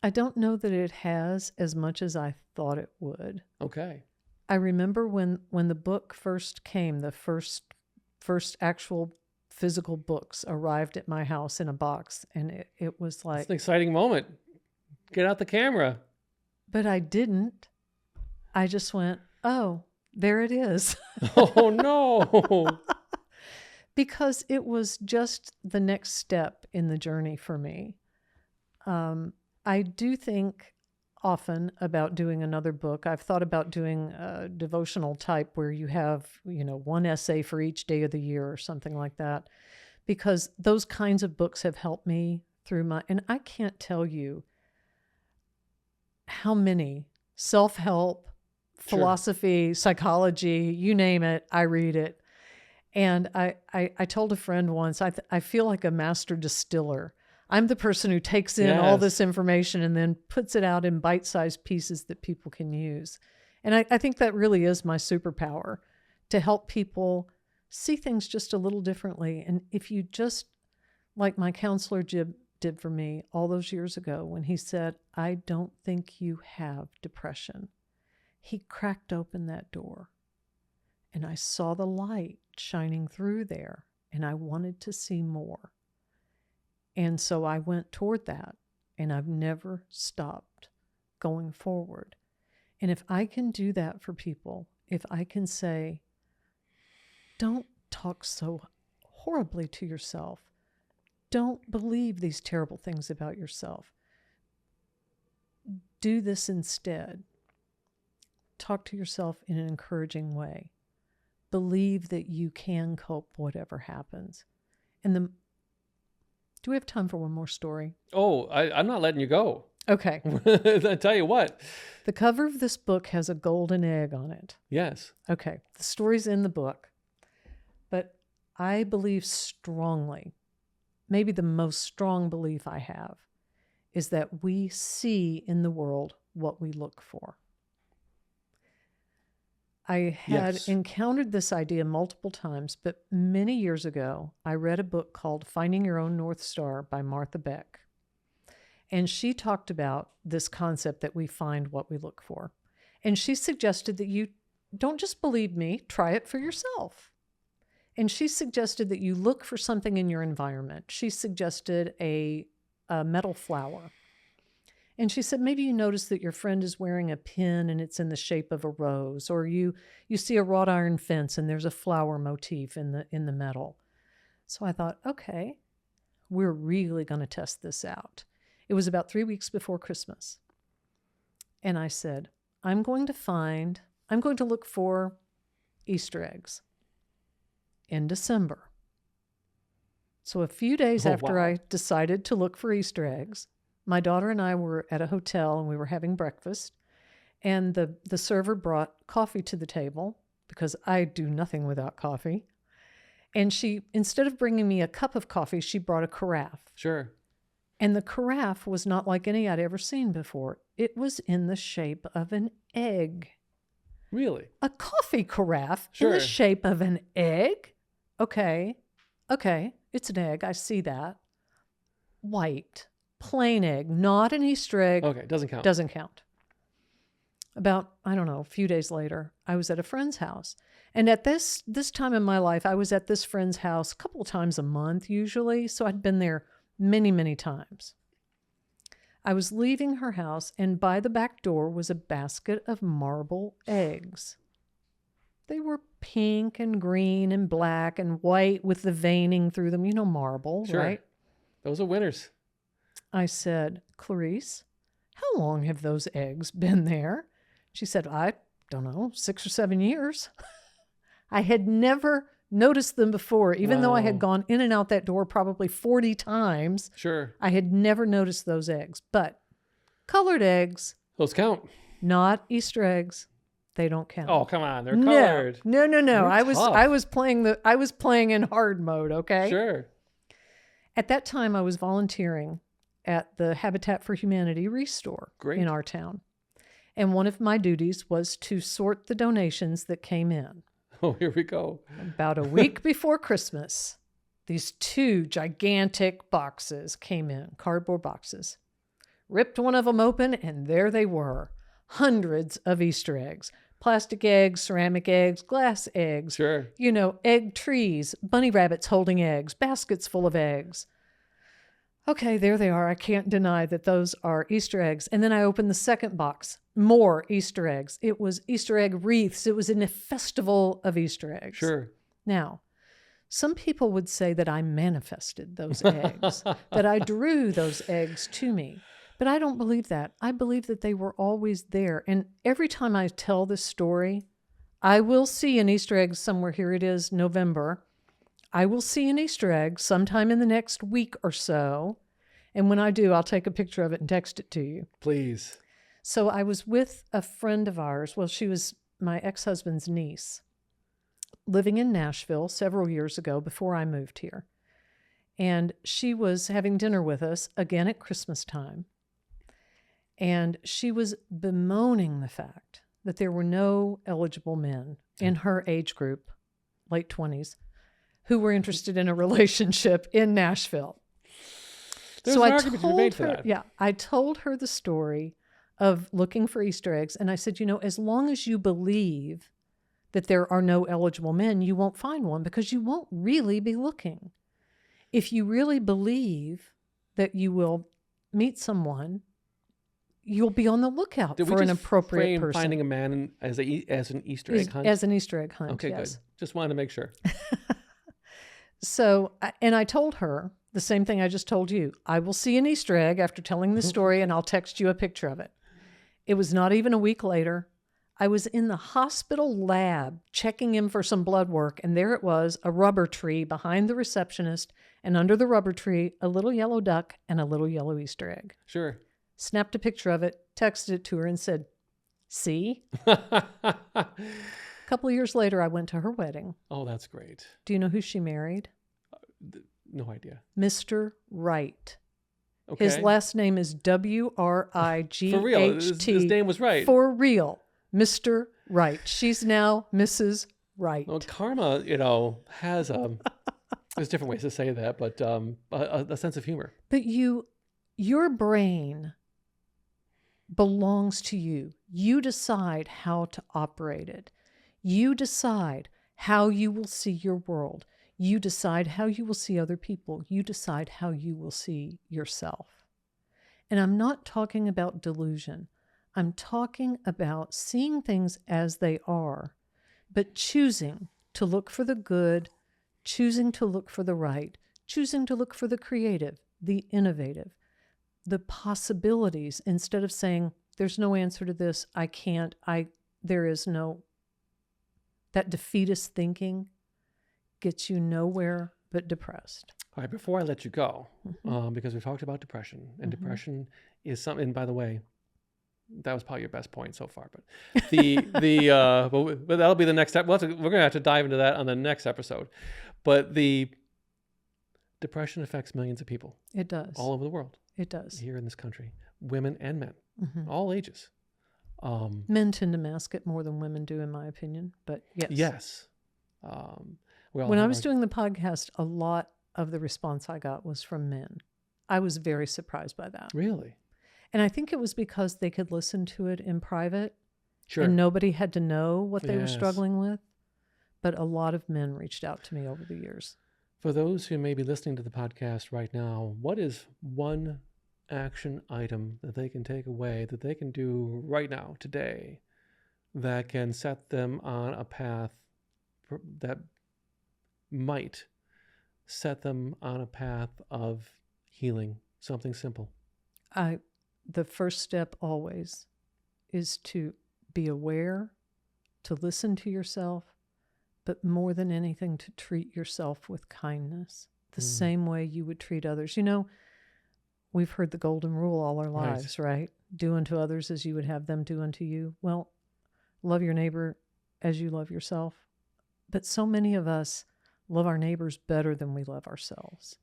I don't know that it has as much as I thought it would. Okay. I remember when the book first came, the first actual physical books arrived at my house in a box, and it was like... It's an exciting moment. Get out the camera. But I didn't. I just went, oh, there it is. Oh, no. Because it was just the next step in the journey for me. I do think often about doing another book. I've thought about doing a devotional type where you have, one essay for each day of the year or something like that, because those kinds of books have helped me through and I can't tell you how many self-help, philosophy, psychology, you name it, I read it. And I told a friend once, I feel like a master distiller. I'm the person who takes in all this information and then puts it out in bite-sized pieces that people can use. And I think that really is my superpower, to help people see things just a little differently. And if you just, like my counselor did for me all those years ago when he said, I don't think you have depression. He cracked open that door and I saw the light shining through there and I wanted to see more. And so I went toward that, and I've never stopped going forward. And if I can do that for people, if I can say, don't talk so horribly to yourself. Don't believe these terrible things about yourself. Do this instead. Talk to yourself in an encouraging way. Believe that you can cope whatever happens. And do we have time for one more story? Oh, I'm not letting you go. Okay. I tell you what. The cover of this book has a golden egg on it. Yes. Okay. The story's in the book. But I believe strongly, maybe the most strong belief I have, is that we see in the world what we look for. I had encountered this idea multiple times, but many years ago, I read a book called Finding Your Own North Star by Martha Beck. And she talked about this concept that we find what we look for. And she suggested that you don't just believe me, try it for yourself. And she suggested that you look for something in your environment. She suggested a metal flower. And she said, maybe you notice that your friend is wearing a pin and it's in the shape of a rose, or you see a wrought iron fence and there's a flower motif in the metal. So I thought, okay, we're really going to test this out. It was about 3 weeks before Christmas. And I said, I'm going to look for Easter eggs in December. So a few days after I decided to look for Easter eggs, my daughter and I were at a hotel and we were having breakfast, and the server brought coffee to the table because I do nothing without coffee. And she, instead of bringing me a cup of coffee, she brought a carafe. Sure. And the carafe was not like any I'd ever seen before. It was in the shape of an egg. Really? A coffee carafe in the shape of an egg? Okay, it's an egg. I see that. White. Plain egg, not an Easter egg. Okay, doesn't count. Doesn't count. About, I don't know, a few days later, I was at a friend's house. And at this time in my life, I was at this friend's house a couple of times a month usually. So I'd been there many, many times. I was leaving her house, and by the back door was a basket of marble eggs. They were pink and green and black and white with the veining through them. You know, marble, right? Those are winners. I said, Clarice, how long have those eggs been there? She said, I don't know, 6 or 7 years. I had never noticed them before, even though I had gone in and out that door probably 40 times. Sure. I had never noticed those eggs. But colored eggs. Those count. Not Easter eggs. They don't count. Oh, come on. They're colored. No. I tough. was playing in hard mode, okay? Sure. At that time, I was volunteering at the Habitat for Humanity Restore in our town. And one of my duties was to sort the donations that came in. Oh, here we go. About a week before Christmas, these 2 gigantic boxes came in, cardboard boxes. Ripped one of them open, and there they were. Hundreds of Easter eggs. Plastic eggs, ceramic eggs, glass eggs. Sure. Egg trees, bunny rabbits holding eggs, baskets full of eggs. Okay, there they are. I can't deny that those are Easter eggs. And then I opened the second box. More Easter eggs. It was Easter egg wreaths. It was in a festival of Easter eggs. Sure. Now, some people would say that I manifested those eggs, that I drew those eggs to me. But I don't believe that. I believe that they were always there. And every time I tell this story, I will see an Easter egg somewhere. Here it is, November. I will see an Easter egg sometime in the next week or so. And when I do, I'll take a picture of it and text it to you. Please. So I was with a friend of ours. Well, she was my ex-husband's niece, living in Nashville several years ago before I moved here. And she was having dinner with us again at Christmas time. And she was bemoaning the fact that there were no eligible men in her age group, late 20s, who were interested in a relationship in Nashville. There's So an I argument to be made for told her, that. yeah, I told her the story of looking for Easter eggs. And I said, as long as you believe that there are no eligible men, you won't find one because you won't really be looking. If you really believe that you will meet someone, you'll be on the lookout Did for we an just appropriate frame person. finding a man as an Easter egg hunt? As an Easter egg hunt, Okay, yes. good. Just wanted to make sure. So, and I told her the same thing I just told you. I will see an Easter egg after telling the story, and I'll text you a picture of it. It was not even a week later. I was in the hospital lab checking in for some blood work, and there it was, a rubber tree behind the receptionist, and under the rubber tree, a little yellow duck and a little yellow Easter egg. Sure. Snapped a picture of it, texted it to her, and said, see? A couple of years later, I went to her wedding. Oh, that's great. Do you know who she married? No idea. Mr. Wright. Okay. His last name is W-R-I-G-H-T. For real. His name was right. For real. Mr. Wright. She's now Mrs. Wright. Well, karma, has there's different ways to say that, but a sense of humor. But your brain belongs to you. You decide how to operate it. You decide how you will see your world. You decide how you will see other people. You decide how you will see yourself. And I'm not talking about delusion. I'm talking about seeing things as they are, but choosing to look for the good, choosing to look for the right, choosing to look for the creative, the innovative, the possibilities, instead of saying, there's no answer to this, I can't, there is no. That defeatist thinking gets you nowhere but depressed. All right, before I let you go, because we've talked about depression, and depression is something, and by the way, that was probably your best point so far, but but that'll be the next step. We're going to have to dive into that on the next episode. But the depression affects millions of people. It does. All over the world. It does. Here in this country, women and men, all ages. Men tend to mask it more than women do, in my opinion, but yes. Yes. When I was doing the podcast, a lot of the response I got was from men. I was very surprised by that. Really? And I think it was because they could listen to it in private. Sure. And nobody had to know what they were Yes. struggling with. But a lot of men reached out to me over the years. For those who may be listening to the podcast right now, what is one action item that they can take away, that they can do right now, today, that can set them on a path that might set them on a path of healing? Something simple. The first step always is to be aware, to listen to yourself, but more than anything, to treat yourself with kindness, the same way you would treat others. We've heard the golden rule all our lives, right? Do unto others as you would have them do unto you. Well, love your neighbor as you love yourself. But so many of us love our neighbors better than we love ourselves.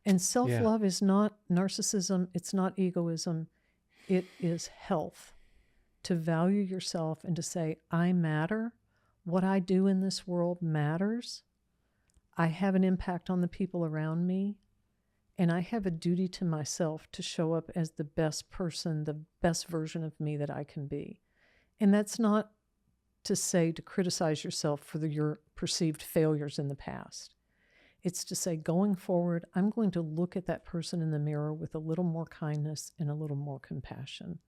And self-love is not narcissism. It's not egoism. It is health. To value yourself and to say, I matter. What I do in this world matters. I have an impact on the people around me, and I have a duty to myself to show up as the best person, the best version of me that I can be. And that's not to say to criticize yourself for your perceived failures in the past. It's to say, going forward, I'm going to look at that person in the mirror with a little more kindness and a little more compassion.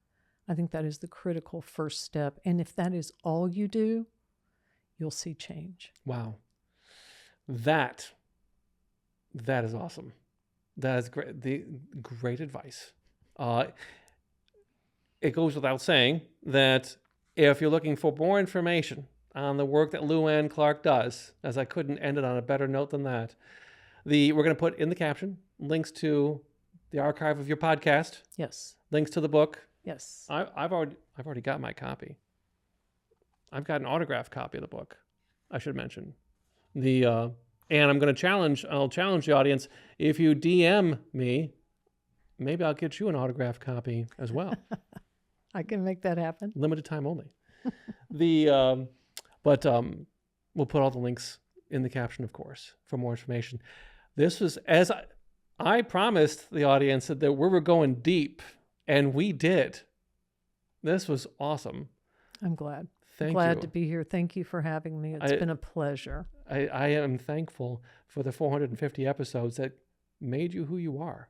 I think that is the critical first step. And if that is all you do, you'll see change. Wow. That is awesome. That is great. Great advice. It goes without saying that if you're looking for more information on the work that LouAnn Clark does, as I couldn't end it on a better note than that, we're going to put in the caption links to the archive of your podcast. Yes. Links to the book. Yes. I've already got my copy. I've got an autographed copy of the book, I should mention. And I'll challenge the audience. If you DM me, maybe I'll get you an autographed copy as well. I can make that happen. Limited time only. But we'll put all the links in the caption, of course, for more information. This was, as I promised the audience, that we were going deep, and we did. This was awesome. I'm glad. Thank glad you. to be here. Thank you for having me. It's been a pleasure. I am thankful for the 450 episodes that made you who you are.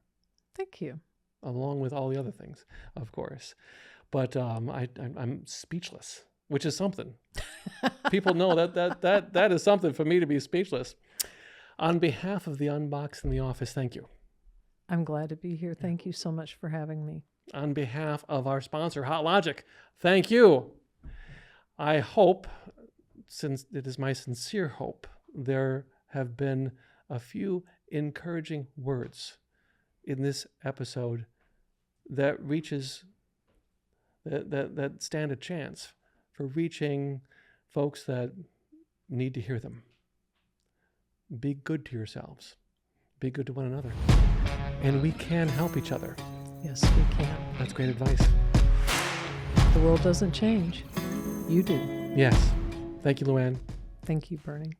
Thank you. Along with all the other things, of course. But I'm speechless, which is something. People know that is something for me to be speechless. On behalf of the Unbox in the Office, thank you. I'm glad to be here. Thank you so much for having me. On behalf of our sponsor, Hot Logic, thank you. I hope, since it is my sincere hope, there have been a few encouraging words in this episode that that stand a chance for reaching folks that need to hear them. Be good to yourselves. Be good to one another. And we can help each other. Yes, we can. That's great advice. The world doesn't change. You do. Yes. Thank you, LouAnn. Thank you, Bernie.